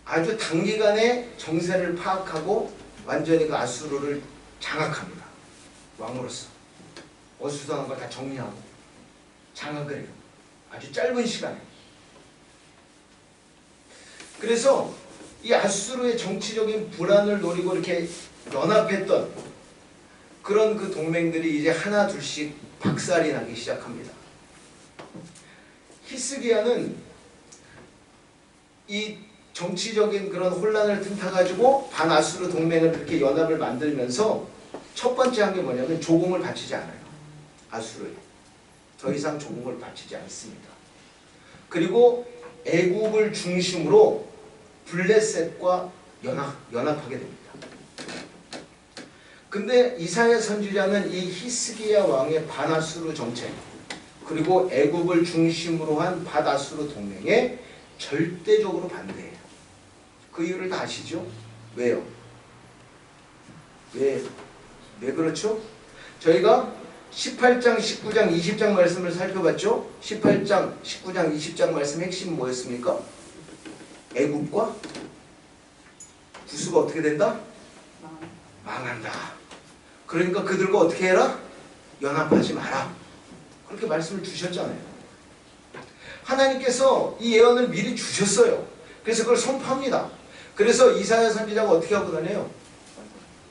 아주 단기간에 정세를 파악하고 완전히 그 아수르를 장악합니다. 왕으로서. 어수선한 걸 다 정리하고 장악을 해요. 아주 짧은 시간에. 그래서 이 아수르의 정치적인 불안을 노리고 이렇게 연합했던 그런 그 동맹들이 이제 하나 둘씩 박살이 나기 시작합니다. 히스기야는 이 정치적인 그런 혼란을 틈타가지고 반아수르 동맹을 그렇게 연합을 만들면서 첫 번째 한 게 뭐냐면 조공을 바치지 않아요. 아수르에. 더 이상 조공을 바치지 않습니다. 그리고 애굽을 중심으로 블레셋과 연합하게 됩니다. 근데 이사야 선지자는 이 히스기야 왕의 반아수르 정책 그리고 애굽을 중심으로 한 반아수르 동맹에 절대적으로 반대해요. 그 이유를 다 아시죠? 왜요? 왜 그렇죠? 저희가 18장, 19장, 20장 말씀을 살펴봤죠? 18장, 19장, 20장 말씀 핵심 뭐였습니까? 애굽과 구수가 어떻게 된다? 망한다. 그러니까 그들과 어떻게 해라? 연합하지 마라. 그렇게 말씀을 주셨잖아요. 하나님께서 이 예언을 미리 주셨어요. 그래서 그걸 선포합니다. 그래서 이사야 선지자가 어떻게 하고 다녀요?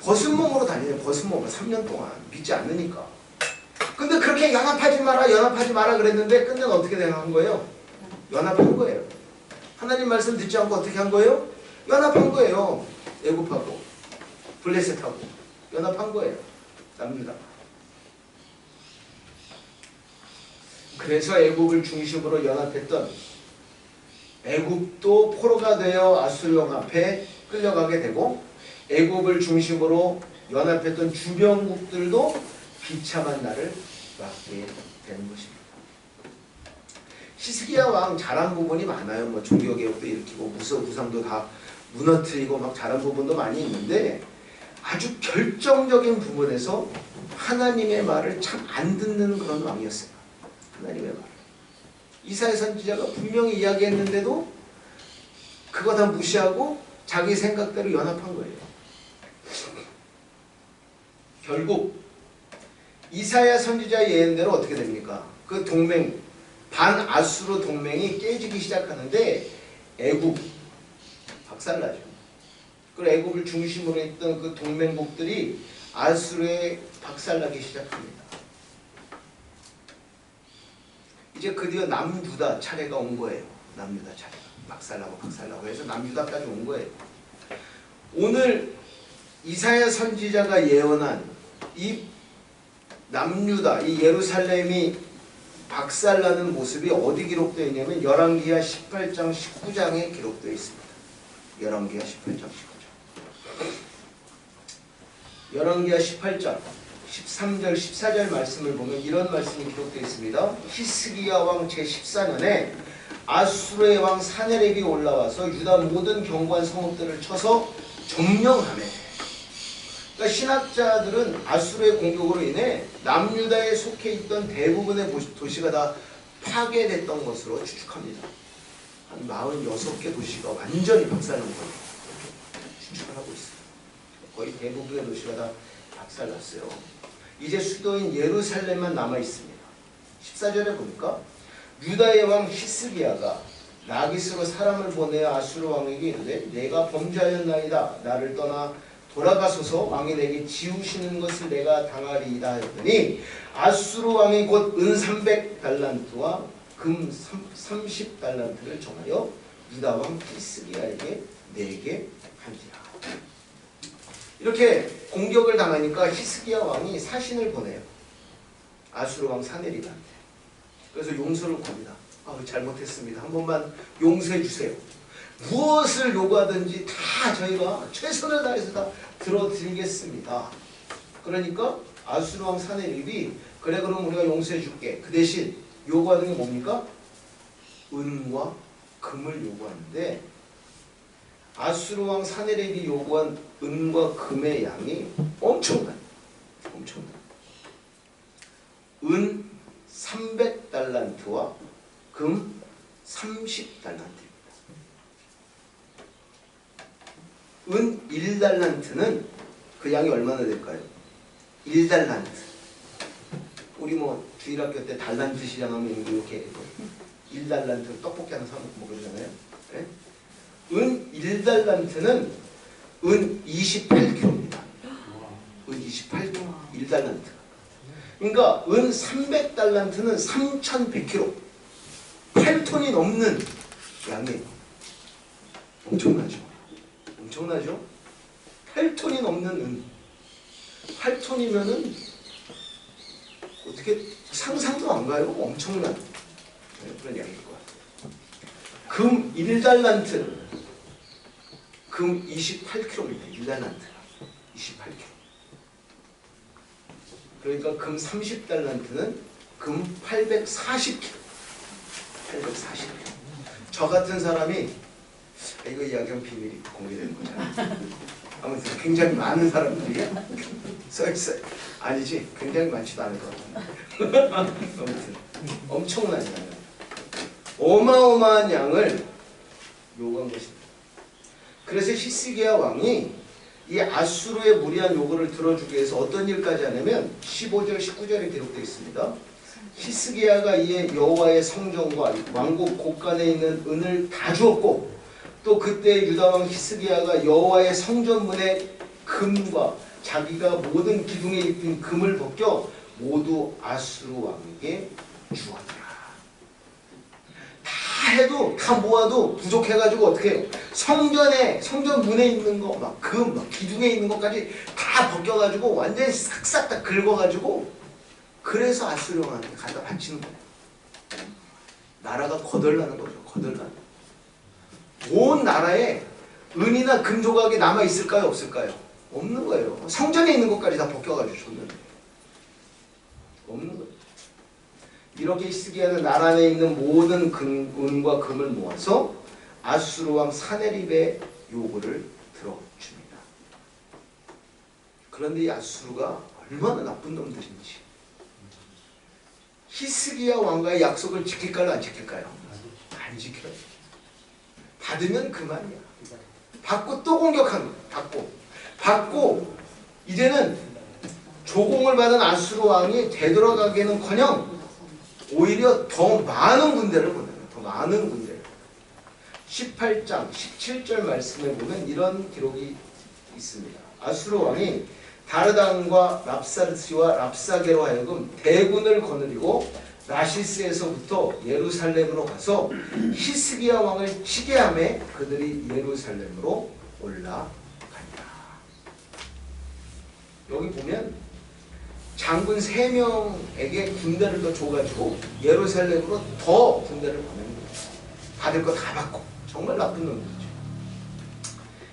벗은 몸으로 다니죠. 벗은 몸으로 3년 동안 믿지 않으니까. 근데 그렇게 연합하지 마라 그랬는데 끝내는 어떻게 한 거예요? 연합한 거예요. 하나님 말씀 듣지 않고 어떻게 한 거예요? 연합한 거예요. 애굽하고 블레셋하고 연합한 거예요. 남유다. 그래서 애굽을 중심으로 연합했던 애굽도 포로가 되어 아수르 왕 앞에 끌려가게 되고 애굽을 중심으로 연합했던 주변국들도 비참한 날을 맞게 되는 것입니다. 히스기야 왕 잘한 부분이 많아요. 뭐 종교개혁도 일으키고 무상도 다 무너뜨리고 막 잘한 부분도 많이 있는데 아주 결정적인 부분에서 하나님의 말을 참 안 듣는 그런 왕이었어요. 하나님의 말. 이사야 선지자가 분명히 이야기했는데도 그거 다 무시하고 자기 생각대로 연합한 거예요. 결국 이사야 선지자 예언대로 어떻게 됩니까? 그 동맹 반아수르 동맹이 깨지기 시작하는데 애굽 박살나죠. 그리고 애굽을 중심으로 했던 그 동맹국들이 아수르에 박살나기 시작합니다. 이제 드디어 남유다 차례가 온 거예요. 남유다 차례가 박살나고 해서 남유다까지 온 거예요. 오늘 이사야 선지자가 예언한 이 남유다, 이 예루살렘이 박살나는 모습이 어디 기록되어 있냐면 열왕기하 18장 19장에 기록되어 있습니다. 열왕기하 18장 19장. 열왕기하 18장 13절 14절 말씀을 보면 이런 말씀이 기록되어 있습니다. 히스기야 왕 제14년에 아수르의 왕 사네립이 올라와서 유다 모든 견고한 성읍들을 쳐서 점령하매. 그러니까 신학자들은 아수르의 공격으로 인해 남유다에 속해 있던 대부분의 도시가 다 파괴됐던 것으로 추측합니다. 한 46개 도시가 완전히 박살난 거예요. 추측을 하고 있어요. 거의 대부분의 도시가 다 박살났어요. 이제 수도인 예루살렘만 남아 있습니다. 14절에 보니까 유다의 왕 히스기야가 라기스로 사람을 보내어 아수르 왕에게 이르되 내가 범죄하였나이다. 나를 떠나 돌아가소서 왕이 내게 지우시는 것을 내가 당하리이다 했더니 아수르 왕이 곧 은 300달란트와 금 30달란트를 정하여 유다 왕 히스기야에게 내게 한지라. 이렇게 공격을 당하니까 히스기야 왕이 사신을 보내요. 아수르 왕 사네립한테. 그래서 용서를 구합니다. 잘못했습니다. 한 번만 용서해 주세요. 무엇을 요구하든지 다 저희가 최선을 다해서 다 들어드리겠습니다. 그러니까 아수르 왕 사네립이 그래 그럼 우리가 용서해 줄게. 그 대신 요구하는 게 뭡니까? 은과 금을 요구하는데 아수르 왕 사네립이 요구한 은과 금의 양이 엄청나요. 은 300달란트와 금 30달란트입니다. 은 1달란트는 그 양이 얼마나 될까요? 1달란트. 우리 뭐 주일학교 때 달란트 시장하면 이렇게 1달란트 떡볶이 하나 사 먹고 그러잖아요. 네? 은 1달란트는 은 28kg입니다. 은 28kg. 1달란트. 그러니까 은 300달란트는 3100kg. 8톤이 넘는 양이에요. 엄청나죠? 8톤이 넘는 은. 8톤이면은 어떻게 상상도 안 가요? 엄청난 그런 양일 것 같아요. 금 1달란트, 금 28kg입니다. 1달란트가 28kg. 그러니까 금 30달란트는 금 840kg. 840kg. 저 같은 사람이 이거 이야기하면 비밀이 공개되는 거잖아. 아무튼 굉장히 많은 사람들이 써있어요. 아니지, 굉장히 많지도 않을 것 같은데. 아무튼 엄청난 양을, 어마어마한 양을 요구한 것입니다. 그래서 히스기야 왕이 이 아수르의 무리한 요구를 들어주기 위해서 어떤 일까지 하냐면 15절, 19절에 기록되어 있습니다. 히스기야가 이에 여호와의 성전과 왕국 곳간에 있는 은을 다 주었고 또 그때 유다 왕 히스기야가 여호와의 성전문의 금과 자기가 모든 기둥에 입힌 금을 벗겨 모두 아수르 왕에게 주었더라. 다 해도 다 모아도 부족해가지고 어떻게 해요? 성전 문에 있는 거 막 금, 막 기둥에 있는 것까지 다 벗겨가지고 완전히 싹싹 다 긁어가지고 그래서 아수르 왕한테 갖다 바치는 거예요. 나라가 거덜나는 거죠. 거덜나는. 온 나라에 은이나 금 조각이 남아 있을까요? 없을까요? 없는 거예요. 성전에 있는 것까지 다 벗겨가지고 줬는데 없는 거예요. 이렇게 히스기야는 나라 안에 있는 모든 은과 금을 모아서 아수르 왕 사네립의 요구를 들어줍니다. 그런데 이 아수르가 얼마나 나쁜 놈들인지 히스기야 왕과의 약속을 지킬까요? 안 지킬까요? 안 지켜요. 받으면 그만이야. 받고 또 공격하는 거야. 받고 이제는 조공을 받은 아수르 왕이 되돌아가기는커녕 오히려 더 많은 군대를 보내요. 더 많은 군대를. 18장 17절 말씀에 보면 이런 기록이 있습니다. 아수르 왕이 다르단과 랍사르시와 랍사게로 하여금 대군을 거느리고 라시스에서부터 예루살렘으로 가서 히스기야 왕을 치게 하매 그들이 예루살렘으로 올라간다. 여기 보면 장군 3명에게 군대를 더 줘가지고 예루살렘으로 더 군대를 보내는 거예요. 받을 거 다 받고. 정말 나쁜 놈들이죠.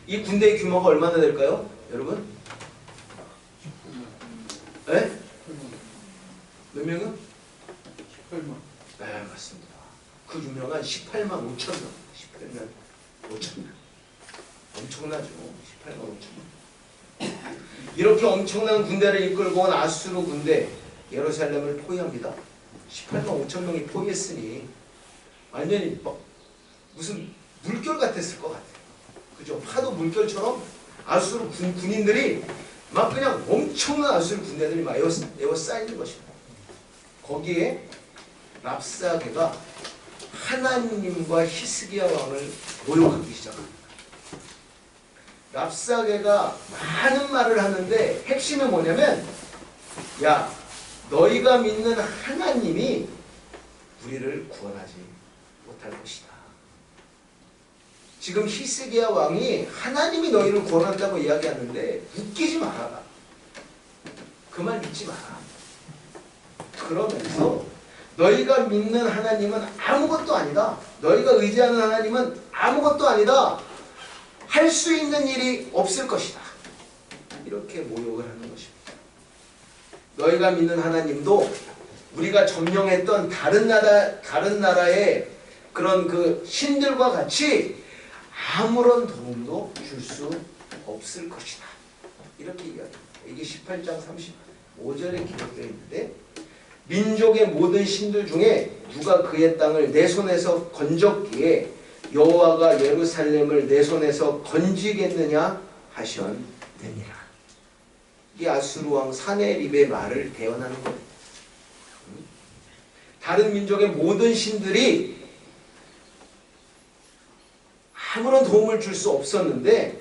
이 군대의 규모가 얼마나 될까요? 여러분? 네? 몇 명은? 18만. 네, 맞습니다. 그 유명한 18만 5천 명. 18만 5천 명. 엄청나죠. 18만 5천 명. 이렇게 엄청난 군대를 이끌고 온 아수르 군대 예루살렘을 포위합니다. 18만 5천 명이 포위했으니 완전히 막 무슨 물결 같았을 것 같아요. 그죠? 파도 물결처럼 아수르 군인들이 막 그냥 엄청난 아수르 군대들이 막 에워싸이는 것입니다. 거기에 랍사게가 하나님과 히스기야 왕을 모욕하기 시작합니다. 랍사게가 많은 말을 하는데 핵심은 뭐냐면 야 너희가 믿는 하나님이 우리를 구원하지 못할 것이다. 지금 히스기야 왕이 하나님이 너희를 구원한다고 이야기하는데 웃기지 마라. 그 말 믿지 마라. 그러면서 너희가 믿는 하나님은 아무것도 아니다. 너희가 의지하는 하나님은 아무것도 아니다. 할 수 있는 일이 없을 것이다. 이렇게 모욕을 하는 것입니다. 너희가 믿는 하나님도 우리가 점령했던 다른 나라의 그런 그 신들과 같이 아무런 도움도 줄 수 없을 것이다. 이렇게 이야기합니다. 이게 18장 35절에 기록되어 있는데, 민족의 모든 신들 중에 누가 그의 땅을 내 손에서 건졌기에 여호와가 예루살렘을 내 손에서 건지겠느냐 하셨느니라. 이 아수르 왕 사네립의 말을 대언하는 거예요. 다른 민족의 모든 신들이 아무런 도움을 줄 수 없었는데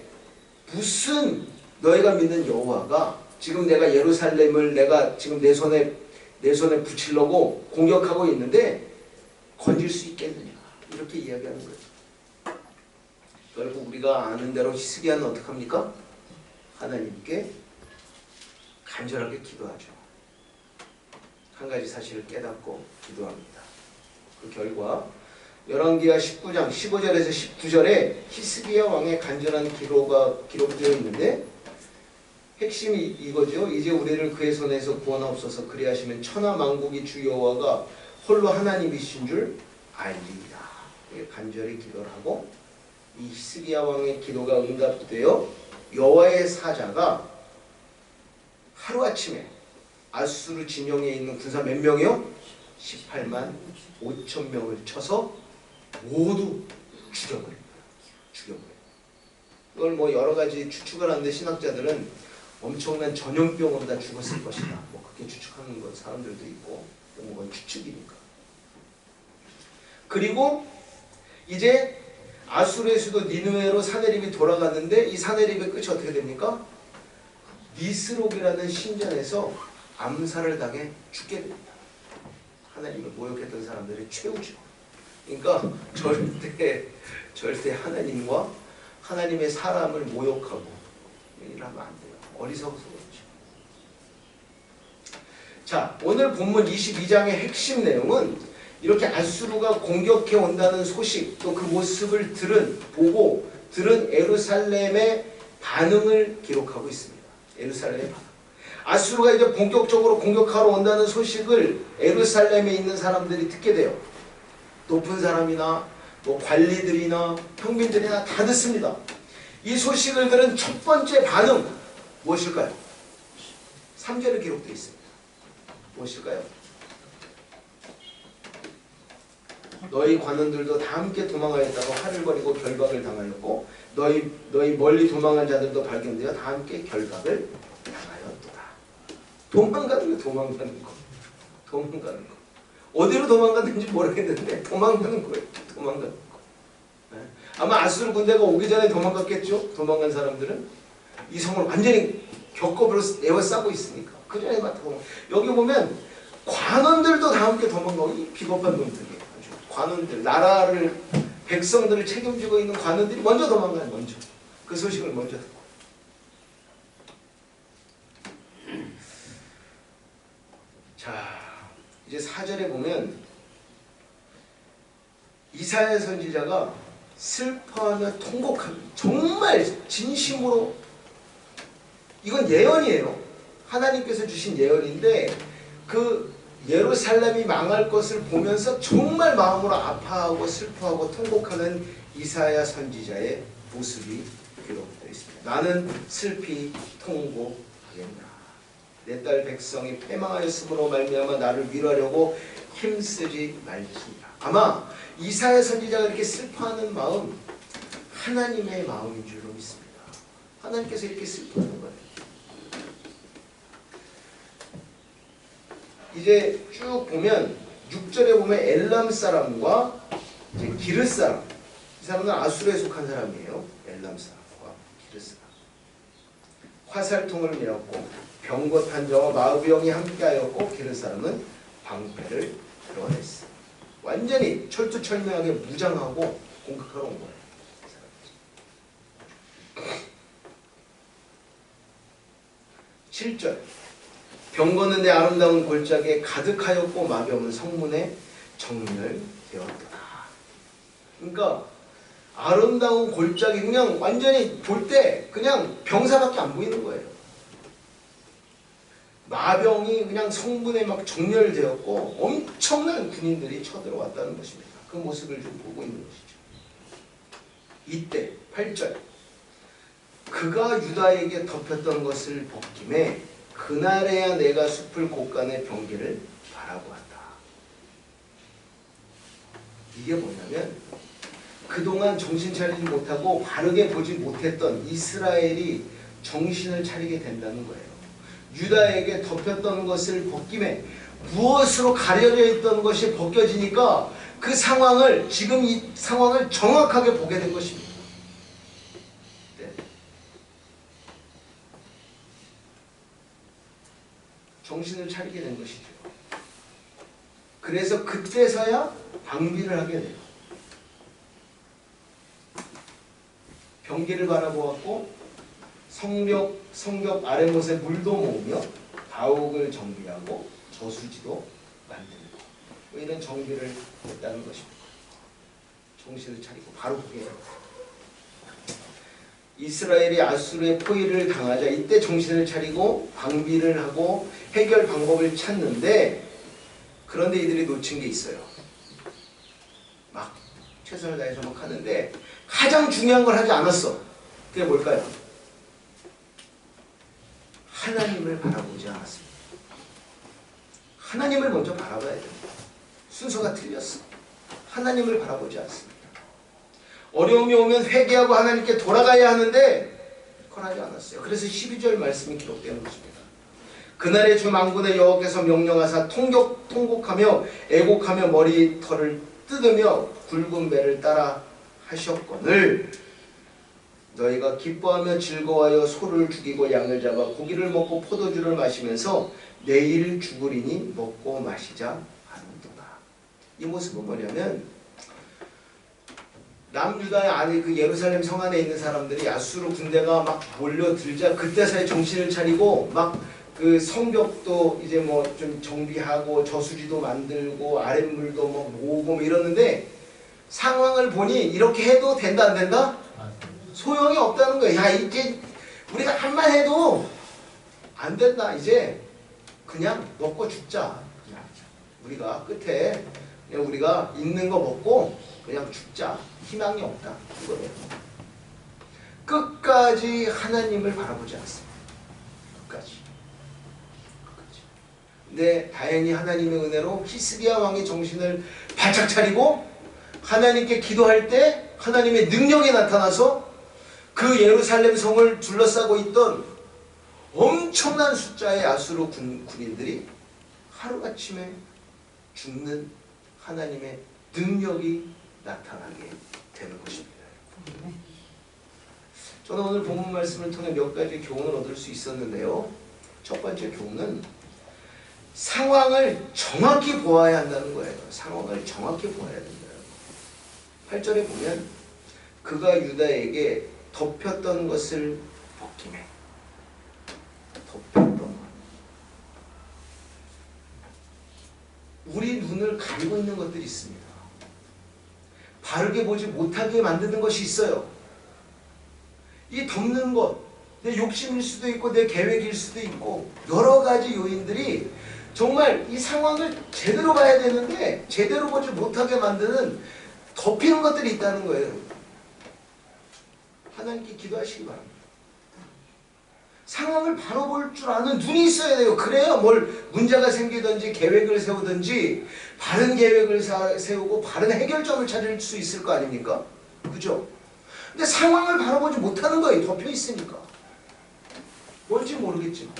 무슨 너희가 믿는 여호와가 지금 내가 예루살렘을 내가 지금 내 손에 붙이려고 공격하고 있는데 건질 수 있겠느냐, 이렇게 이야기하는 거예요. 결국 우리가 아는 대로 히스기야는 어떻게 합니까? 하나님께 간절하게 기도하죠. 한 가지 사실을 깨닫고 기도합니다. 그 결과 열왕기하 19장 15절에서 19절에 히스기야 왕의 간절한 기도가 기록되어 있는데, 핵심이 이거죠. 이제 우리를 그의 손에서 구원하옵소서. 그리하시면 천하 만국이 주 여호와가 홀로 하나님이신 줄 알리이다. 간절히 기도를 하고, 이 히스기야 왕의 기도가 응답되어 여호와의 사자가 하루아침에 아수르 진영에 있는 군사 몇 명이요? 18만 5천 명을 쳐서 모두 죽여버려요. 이걸 뭐 여러 가지 추측을 하는데, 신학자들은 엄청난 전염병으로 다 죽었을 것이다. 뭐 그렇게 추측하는 건 사람들도 있고, 그건 추측이니까. 그리고 이제 아수르의 수도 니느웨로 사네립이 돌아갔는데, 이 사네립의 끝이 어떻게 됩니까? 니스록이라는 신전에서 암살을 당해 죽게 됩니다. 하나님을 모욕했던 사람들의 최후죠. 그러니까 절대 하나님과 하나님의 사람을 모욕하고 이러면 안 돼요. 어리석어서 그렇죠. 자, 오늘 본문 22장의 핵심 내용은 이렇게 아수르가 공격해 온다는 소식, 또 그 모습을 들은 예루살렘의 반응을 기록하고 있습니다. 예루살렘의 반응. 아수르가 이제 본격적으로 공격하러 온다는 소식을 예루살렘에 있는 사람들이 듣게 돼요. 높은 사람이나 뭐 관리들이나 평민들이나 다 듣습니다. 이 소식을 들은 첫 번째 반응 무엇일까요? 3절에 기록되어 있습니다. 무엇일까요? 너희 관원들도 다 함께 도망하였다고 화를 벌이고 결박을 당하였고, 너희 멀리 도망한 자들도 발견되어 다 함께 결박을 당하였도다. 도망가는 거. 어디로 도망갔는지 모르겠는데 도망가는 거예요. 네. 아마 아수르 군대가 오기 전에 도망갔겠죠. 도망간 사람들은 이 성을 완전히 격겁으로 에워싸고 있으니까 그 전에 막 도망. 여기 보면 관원들도 다 함께 도망가고, 이 비겁한 놈들이에요. 관원들, 나라를, 백성들을 책임지고 있는 관원들이 먼저 도망가요. 먼저 그 소식을 먼저 듣고. 자, 이제 4절에 보면 이사야 선지자가 슬퍼하며 통곡합니다. 정말 진심으로, 이건 예언이에요. 하나님께서 주신 예언인데, 그 예루살렘이 망할 것을 보면서 정말 마음으로 아파하고 슬퍼하고 통곡하는 이사야 선지자의 모습이 기록되어 있습니다. 나는 슬피 통곡하겠나. 내 딸 백성이 패망하였으므로 말미암아 나를 위로하려고 힘쓰지 말지니라. 아마 이사야 선지자가 이렇게 슬퍼하는 마음, 하나님의 마음인 줄로 믿습니다. 하나님께서 이렇게 슬퍼하는 거예요. 이제 쭉 보면 6절에 보면 엘람 사람과 이제 기르 사람, 이 사람은 아수르에 속한 사람이에요. 엘람 사람과 기르 사람. 화살통을 메었고 병거 탄저와 마병이 함께하였고, 기르 사람은 방패를 드러냈어. 완전히 철두철미하게 무장하고 공격하러 온 거예요. 7절 병 걷는 데 아름다운 골짜기에 가득하였고 마비 없는 성문에 정렬되었더라. 그러니까 아름다운 골짜기 그냥 완전히 볼 때 그냥 병사밖에 안 보이는 거예요. 마병이 그냥 성문에 막 정렬되었고 엄청난 군인들이 쳐들어왔다는 것입니다. 그 모습을 좀 보고 있는 것이죠. 이때 8절 그가 유다에게 덮였던 것을 벗김에 그날에야 내가 숲을 곳간의 병기를 바라보았다. 이게 뭐냐면 그동안 정신 차리지 못하고 바르게 보지 못했던 이스라엘이 정신을 차리게 된다는 거예요. 유다에게 덮였던 것을 벗김에 무엇으로 가려져 있던 것이 벗겨지니까 그 상황을 지금 이 상황을 정확하게 보게 된 것입니다. 네. 정신을 차리게 된 것이죠. 그래서 그때서야 방비를 하게 돼요. 병기를 바라보았고 성벽 아랫못에 물도 모으며 가옥을 정비하고 저수지도 만들고 뭐 이런 정비를 했다는 것입니다. 정신을 차리고 바로 보게 됩니다. 이스라엘이 아수르의 포위를 당하자 이때 정신을 차리고 방비를 하고 해결 방법을 찾는데 그런데 이들이 놓친 게 있어요. 막 최선을 다해서 막 하는데 가장 중요한 걸 하지 않았어. 그게 뭘까요? 하나님을 바라보지 않았습니다. 하나님을 먼저 바라봐야 됩니다. 순서가 틀렸어. 하나님을 바라보지 않습니다. 어려움이 오면 회개하고 하나님께 돌아가야 하는데 그걸 하지 않았어요. 그래서 12절 말씀이 기록되는 것입니다. 그날의 주 만군의 여호와께서 명령하사 통곡하며 애곡하며 머리털을 뜯으며 굵은 배를 따라 하셨거늘 너희가 기뻐하며 즐거워하여 소를 죽이고 양을 잡아 고기를 먹고 포도주를 마시면서 내일 죽으리니 먹고 마시자 하는도다. 이 모습은 뭐냐면 남유다의 안에 그 예루살렘 성 안에 있는 사람들이 아수르 군대가 막 몰려들자 그때서야 정신을 차리고 막 그 성벽도 이제 뭐 좀 정비하고 저수지도 만들고 아랫물도 뭐 모으고 뭐 이러는데 상황을 보니 이렇게 해도 된다 안 된다? 소용이 없다는 거예요. 야 이제 우리가 한만 해도 안 된다. 이제 그냥 먹고 죽자. 그냥 우리가 끝에 그냥 우리가 있는 거 먹고 그냥 죽자. 희망이 없다. 이거예요. 끝까지 하나님을 바라보지 않습니다. 끝까지. 근데 다행히 하나님의 은혜로 히스기야 왕의 정신을 바짝 차리고 하나님께 기도할 때 하나님의 능력이 나타나서 그 예루살렘 성을 둘러싸고 있던 엄청난 숫자의 아수르 군인들이 하루아침에 죽는 하나님의 능력이 나타나게 되는 것입니다. 저는 오늘 본문 말씀을 통해 몇 가지 교훈을 얻을 수 있었는데요. 첫 번째 교훈은 상황을 정확히 보아야 한다는 거예요. 상황을 정확히 보아야 된다. 8절에 보면 그가 유다에게 덮였던 것을 벗김에 덮였던 것. 우리 눈을 가리고 있는 것들이 있습니다. 바르게 보지 못하게 만드는 것이 있어요. 이 덮는 것, 내 욕심일 수도 있고 내 계획일 수도 있고 여러 가지 요인들이 정말 이 상황을 제대로 봐야 되는데 제대로 보지 못하게 만드는 덮이는 것들이 있다는 거예요. 하나님께 기도하시기 바랍니다. 상황을 바로 볼 줄 아는 눈이 있어야 돼요. 그래야 뭘 문제가 생기든지 계획을 세우든지 바른 계획을 세우고 바른 해결점을 찾을 수 있을 거 아닙니까? 그죠? 근데 상황을 바라보지 못하는 거예요. 덮여 있으니까. 뭔지 모르겠지만.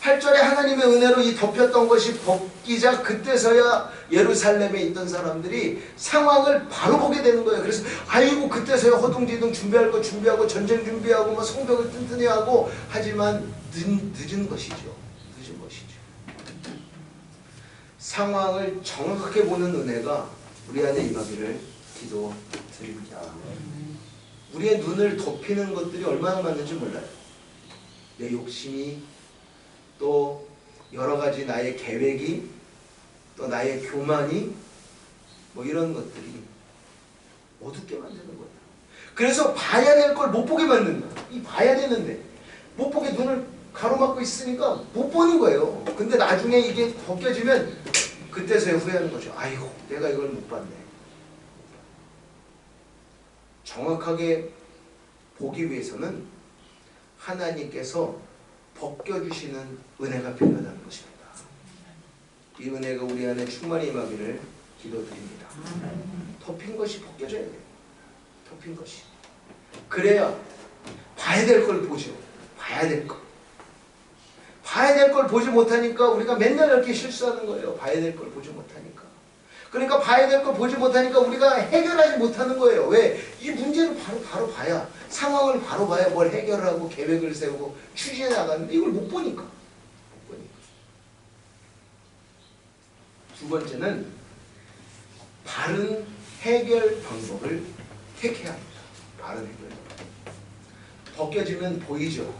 8절에 하나님의 은혜로 이 덮였던 것이 벗기자 그때서야 예루살렘에 있던 사람들이 상황을 바로 보게 되는 거예요. 그래서 아이고 그때서야 허둥지둥 준비할 거 준비하고 전쟁 준비하고 뭐 성벽을 튼튼히 하고 하지만 늦은 것이죠. 늦은 것이죠. 상황을 정확하게 보는 은혜가 우리 안에 임하기를 기도드립니다. 우리의 눈을 덮이는 것들이 얼마나 많은지 몰라요. 내 욕심이, 또 여러 가지 나의 계획이, 또 나의 교만이, 뭐 이런 것들이 어둡게 만드는 거예요. 그래서 봐야 될 걸 못 보게 만든다. 이 봐야 되는데 못 보게 눈을 가로막고 있으니까 못 보는 거예요. 근데 나중에 이게 벗겨지면 그때서야 후회하는 거죠. 아이고, 내가 이걸 못 봤네. 정확하게 보기 위해서는 하나님께서 벗겨주시는 은혜가 필요하다는 것입니다. 이 은혜가 우리 안에 충만히 임하기를 기도드립니다. 덮인 것이 벗겨져야 돼요. 덮인 것이. 그래야 봐야 될 걸 보죠. 봐야 될 거. 봐야 될 걸 보지 못하니까 우리가 맨날 이렇게 실수하는 거예요. 봐야 될 걸 보지 못하니까. 그러니까 봐야 될 걸 보지 못하니까 우리가 해결하지 못하는 거예요. 왜? 이 문제를 바로 봐야, 상황을 바로 봐야 뭘 해결을 하고 계획을 세우고 추진해 나가는데 이걸 못 보니까. 못 보니까. 두 번째는 바른 해결 방법을 택해야 합니다. 바른 해결 방법. 벗겨지면 보이죠.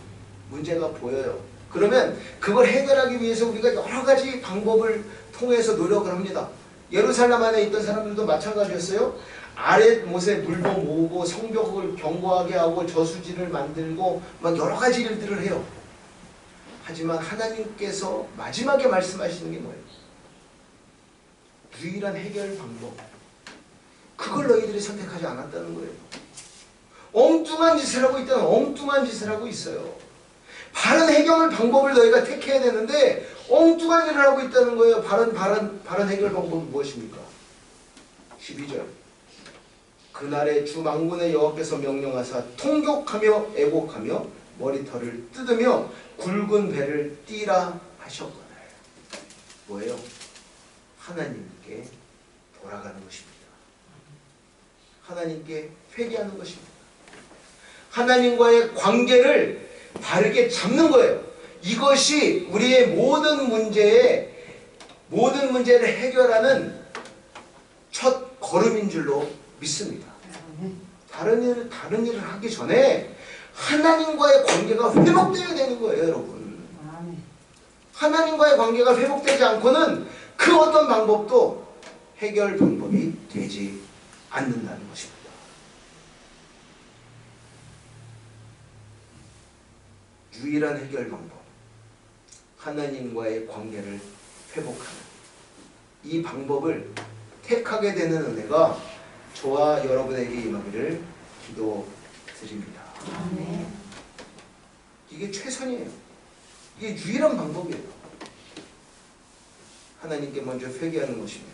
문제가 보여요. 그러면 그걸 해결하기 위해서 우리가 여러 가지 방법을 통해서 노력을 합니다. 예루살렘 안에 있던 사람들도 마찬가지였어요. 아랫못에 물도 모으고 성벽을 견고하게 하고 저수지를 만들고 막 여러 가지 일들을 해요. 하지만 하나님께서 마지막에 말씀하시는 게 뭐예요? 유일한 해결 방법. 그걸 너희들이 선택하지 않았다는 거예요. 엉뚱한 짓을 하고 있다는, 엉뚱한 짓을 하고 있어요. 바른 해결 방법을 너희가 택해야 되는데 엉뚱한 일을 하고 있다는 거예요. 바른 해결 방법은 무엇입니까? 12절. 그날에 주 만군의 여호와께서 명령하사 통곡하며 애곡하며 머리털을 뜯으며 굵은 배를 띠라 하셨거늘. 뭐예요? 하나님께 돌아가는 것입니다. 하나님께 회개하는 것입니다. 하나님과의 관계를 바르게 잡는 거예요. 이것이 우리의 모든 문제를 해결하는 첫 걸음인 줄로 믿습니다. 다른 일을 하기 전에 하나님과의 관계가 회복되어야 되는 거예요, 여러분. 하나님과의 관계가 회복되지 않고는 그 어떤 방법도 해결 방법이 되지 않는다는 것입니다. 유일한 해결 방법, 하나님과의 관계를 회복하는 이 방법을 택하게 되는 은혜가 저와 여러분에게 임하기를 기도드립니다. 이게 최선이에요. 이게 유일한 방법이에요. 하나님께 먼저 회개하는 것입니다.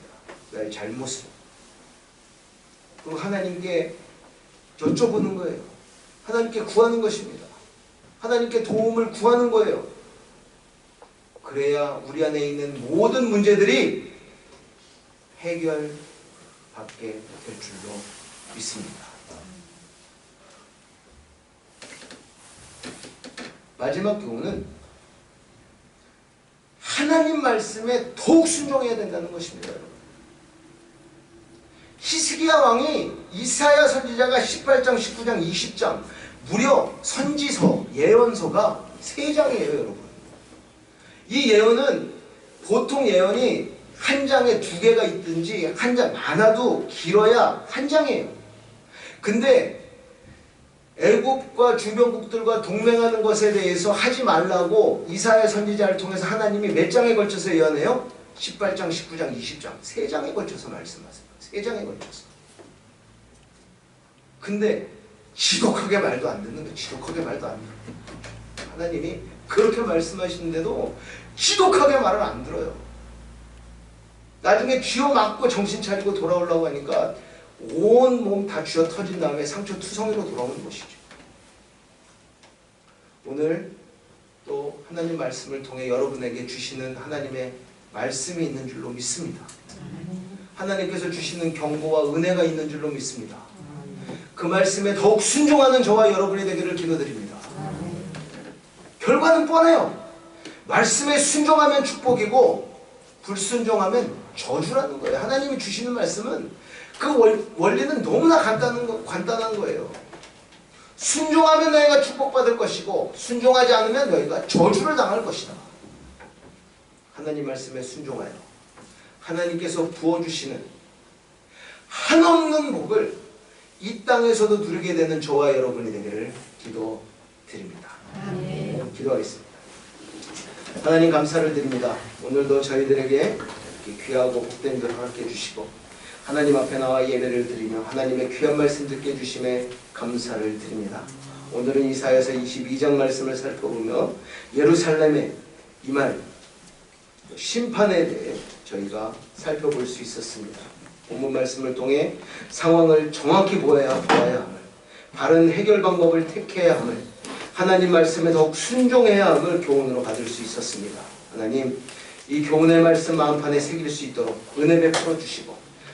나의 잘못을. 그리고 하나님께 여쭤보는 거예요. 하나님께 구하는 것입니다. 하나님께 도움을 구하는 거예요. 그래야 우리 안에 있는 모든 문제들이 해결받게 될 줄로 믿습니다. 마지막 교훈은 하나님 말씀에 더욱 순종해야 된다는 것입니다. 여러분. 히스기야 왕이 이사야 선지자가 18장, 19장, 20장 무려 선지서, 예언서가 3장이에요, 여러분. 이 예언은 보통 예언이 한 장에 2개가 있든지 한 장 많아도 길어야 한 장이에요. 근데 애굽과 주변국들과 동맹하는 것에 대해서 하지 말라고 이사야 선지자를 통해서 하나님이 몇 장에 걸쳐서 예언해요? 18장, 19장, 20장 3장에 걸쳐서 말씀하세요. 3장에 걸쳐서. 근데 지독하게 말도 안 듣는 거예요. 지독하게 말도 안 들어요. 하나님이 그렇게 말씀하시는데도 지독하게 말을 안 들어요. 나중에 쥐어 맞고 정신 차리고 돌아오려고 하니까 온 몸 다 쥐어 터진 다음에 상처 투성이로 돌아오는 것이죠. 오늘 또 하나님 말씀을 통해 여러분에게 주시는 하나님의 말씀이 있는 줄로 믿습니다. 하나님께서 주시는 경고와 은혜가 있는 줄로 믿습니다. 그 말씀에 더욱 순종하는 저와 여러분이 되기를 기도드립니다. 결과는 뻔해요. 말씀에 순종하면 축복이고 불순종하면 저주라는 거예요. 하나님이 주시는 말씀은 그 원리는 너무나 간단한 거예요. 순종하면 너희가 축복받을 것이고 순종하지 않으면 너희가 저주를 당할 것이다. 하나님 말씀에 순종하여 하나님께서 부어주시는 한없는 복을 이 땅에서도 누리게 되는 저와 여러분이 되기를 기도드립니다. 기도하겠습니다. 하나님 감사를 드립니다. 오늘도 저희들에게 이렇게 귀하고 복된 들 허락해 주시고 하나님 앞에 나와 예배를 드리며 하나님의 귀한 말씀 듣게 해주심에 감사를 드립니다. 오늘은 이사야서 22장 말씀을 살펴보며 예루살렘의 임할 심판에 대해 저희가 살펴볼 수 있었습니다. 본문 말씀을 통해 상황을 정확히 보아야 함을, 바른 해결 방법을 택해야 함을, 하나님 말씀에 더욱 순종해야 함을 교훈으로 받을 수 있었습니다. 하나님, 이 교훈의 말씀 마음판에 새길 수 있도록 은혜 베풀어 주시고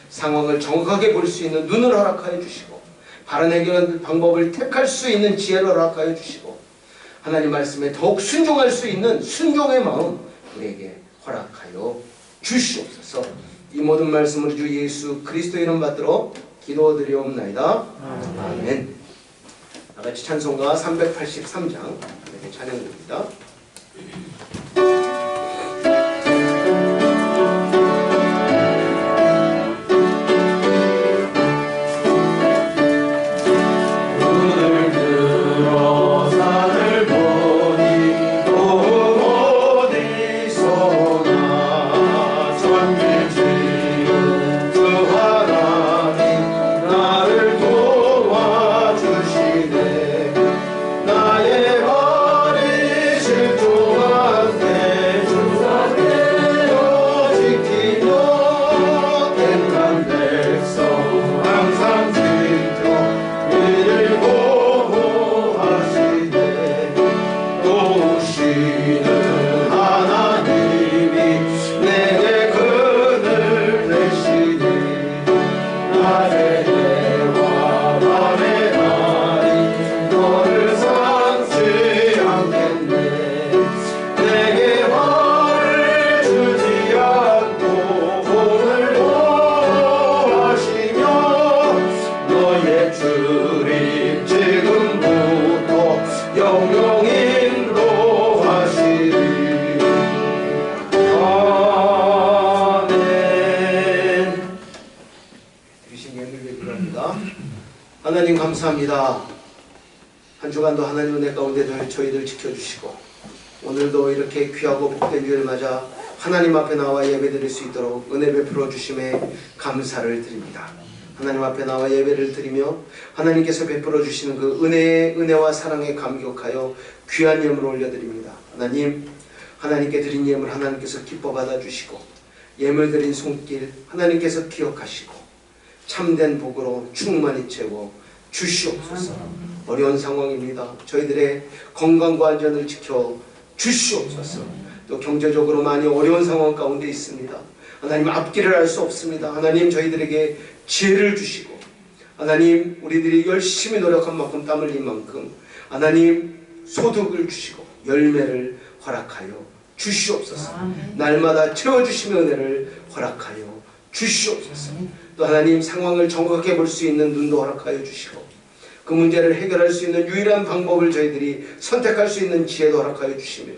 상황을 정확하게 볼 수 있는 눈을 허락하여 주시고 바른 해결 방법을 택할 수 있는 지혜를 허락하여 주시고 하나님 말씀에 더욱 순종할 수 있는 순종의 마음 우리에게 허락하여 주시옵소서. 이 모든 말씀을 주 예수 그리스도 이름 받들어 기도드리옵나이다. 아멘. 나같이 찬송가 383장 이렇게 찬양드립니다. 하나님 감사합니다. 한 주간도 하나님 은혜 가운데 저희들 지켜주시고 오늘도 이렇게 귀하고 복된 주를 맞아 하나님 앞에 나와 예배드릴 수 있도록 은혜 베풀어 주심에 감사를 드립니다. 하나님 앞에 나와 예배를 드리며 하나님께서 베풀어 주시는 그 은혜와 사랑에 감격하여 귀한 예물을 올려드립니다. 하나님, 하나님께 드린 예물 하나님께서 기뻐 받아주시고 예물 드린 손길 하나님께서 기억하시고 참된 복으로 충만히 채워 주시옵소서. 어려운 상황입니다. 저희들의 건강과 안전을 지켜 주시옵소서. 또 경제적으로 많이 어려운 상황 가운데 있습니다. 하나님 앞길을 알 수 없습니다. 하나님 저희들에게 지혜를 주시고 하나님 우리들이 열심히 노력한 만큼 땀 흘린 만큼 하나님 소득을 주시고 열매를 허락하여 주시옵소서. 날마다 채워주시며 은혜를 허락하여 주시옵소서. 또 하나님 상황을 정확하게 볼 수 있는 눈도 허락하여 주시고 그 문제를 해결할 수 있는 유일한 방법을 저희들이 선택할 수 있는 지혜도 허락하여 주시며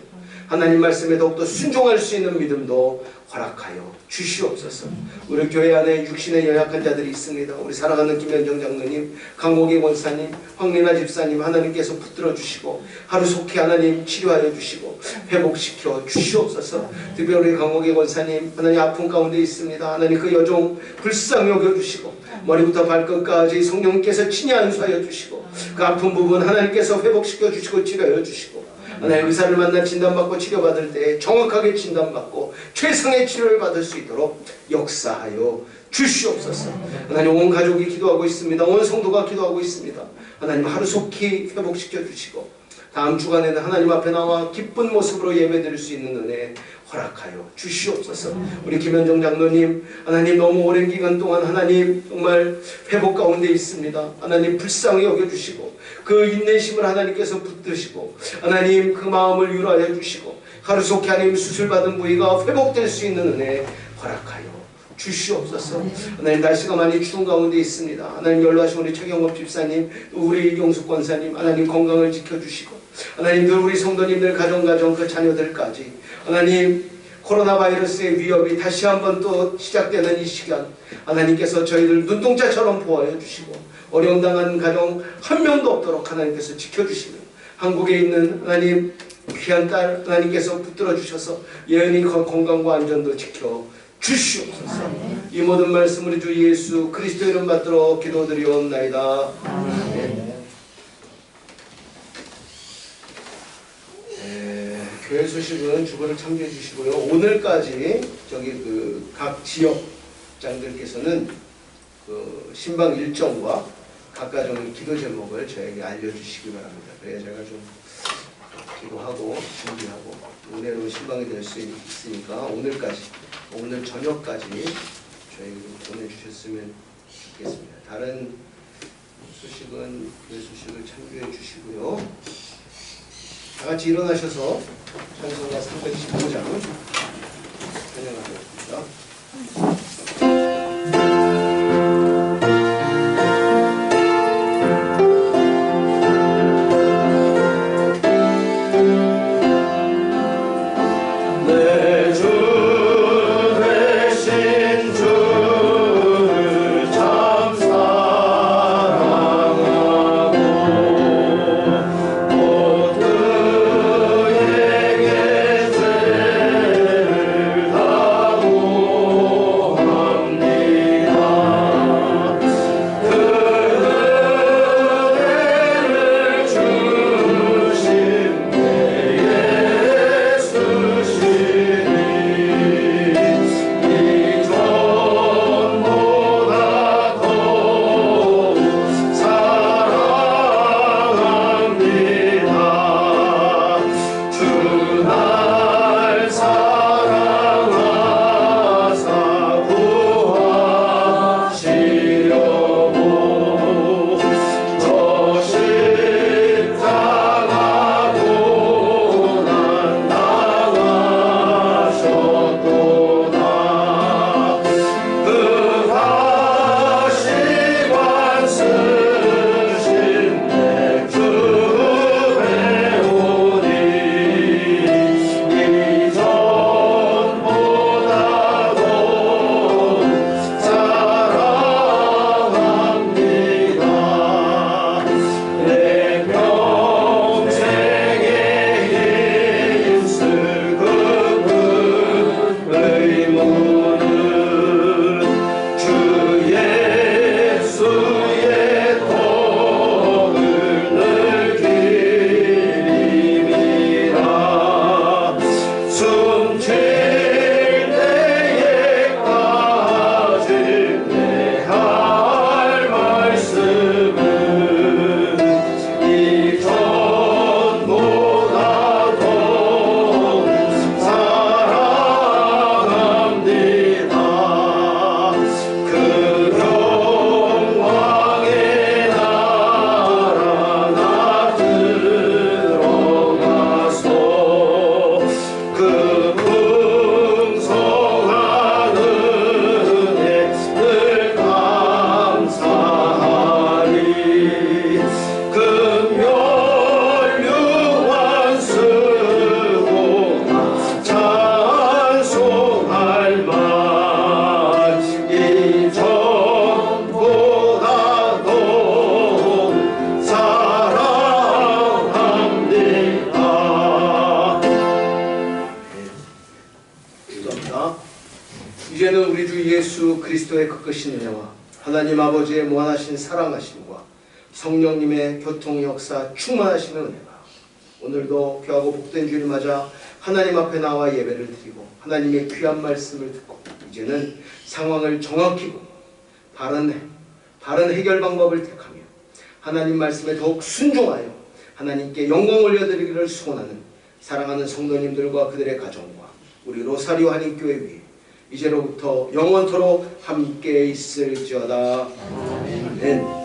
하나님 말씀에 더욱더 순종할 수 있는 믿음도 허락하여 주시옵소서. 우리 교회 안에 육신의 연약한 자들이 있습니다. 우리 사랑하는 김현정 장로님, 강호기 권사님, 황민아 집사님 하나님께서 붙들어 주시고 하루속히 하나님 치료하여 주시고 회복시켜 주시옵소서. 특별히 강호기 권사님 하나님 아픔 가운데 있습니다. 하나님 그 여종 불쌍히 여겨주시고 머리부터 발끝까지 성령께서 친히 안수하여 주시고 그 아픈 부분 하나님께서 회복시켜 주시고 치료하여 주시고 하나님 의사를 만나 진단받고 치료받을 때 정확하게 진단받고 최상의 치료를 받을 수 있도록 역사하여 주시옵소서. 하나님 온 가족이 기도하고 있습니다. 온 성도가 기도하고 있습니다. 하나님 하루속히 회복시켜 주시고 다음 주간에는 하나님 앞에 나와 기쁜 모습으로 예배드릴 수 있는 은혜 허락하여 주시옵소서. 우리 김현정 장로님, 하나님 너무 오랜 기간 동안 하나님 정말 회복 가운데 있습니다. 하나님 불쌍히 여겨주시고 그 인내심을 하나님께서 붙드시고 하나님 그 마음을 유로하여 주시고 하루속히 하나님 수술받은 부위가 회복될 수 있는 은혜 허락하여 주시옵소서. 하나님 날씨가 많이 추운 가운데 있습니다. 하나님 연로하신 우리 최경업 집사님, 우리 용숙 권사님 하나님 건강을 지켜주시고 하나님 늘 우리 성도님들 가정 그 자녀들까지 하나님 코로나 바이러스의 위협이 다시 한번 또 시작되는 이 시간 하나님께서 저희들 눈동자처럼 보호하여 주시고 어려움 당한 가정 한 명도 없도록 하나님께서 지켜주시며 한국에 있는 하나님 귀한 딸 하나님께서 붙들어 주셔서 예은이 건강과 안전도 지켜 주시옵소서. 이 모든 말씀 우리 주 예수 그리스도 이름 받들어 기도드리옵나이다. 아멘. 교회 소식은 주보를 참조해 주시고요. 오늘까지 각 지역장들께서는 신방 일정과 각 가정의 기도 제목을 저에게 알려주시기 바랍니다. 그래야 제가 좀 기도하고 준비하고 은혜로운 신방이 될 수 있으니까 오늘 저녁까지 저에게 좀 보내주셨으면 좋겠습니다. 다른 소식은 교회 소식을 참조해 주시고요. 다 같이 일어나셔서 찬송가 315장 찬양하겠습니다. 이제는 우리 주 예수 그리스도의 크신 은혜와 하나님 아버지의 무한하신 사랑하심과 성령님의 교통 역사 충만하시는 은혜가 오늘도 귀하고 복된 주일 맞아 하나님 앞에 나와 예배를 드리고 하나님의 귀한 말씀을 듣고 이제는 상황을 정확히 보고 바른 해결 방법을 택하며 하나님 말씀에 더욱 순종하여 하나님께 영광 올려드리기를 소원하는 사랑하는 성도님들과 그들의 가정과 우리 로사리오 한인교회 위에 이제로부터 영원토록 함께 있을지어다. 아멘.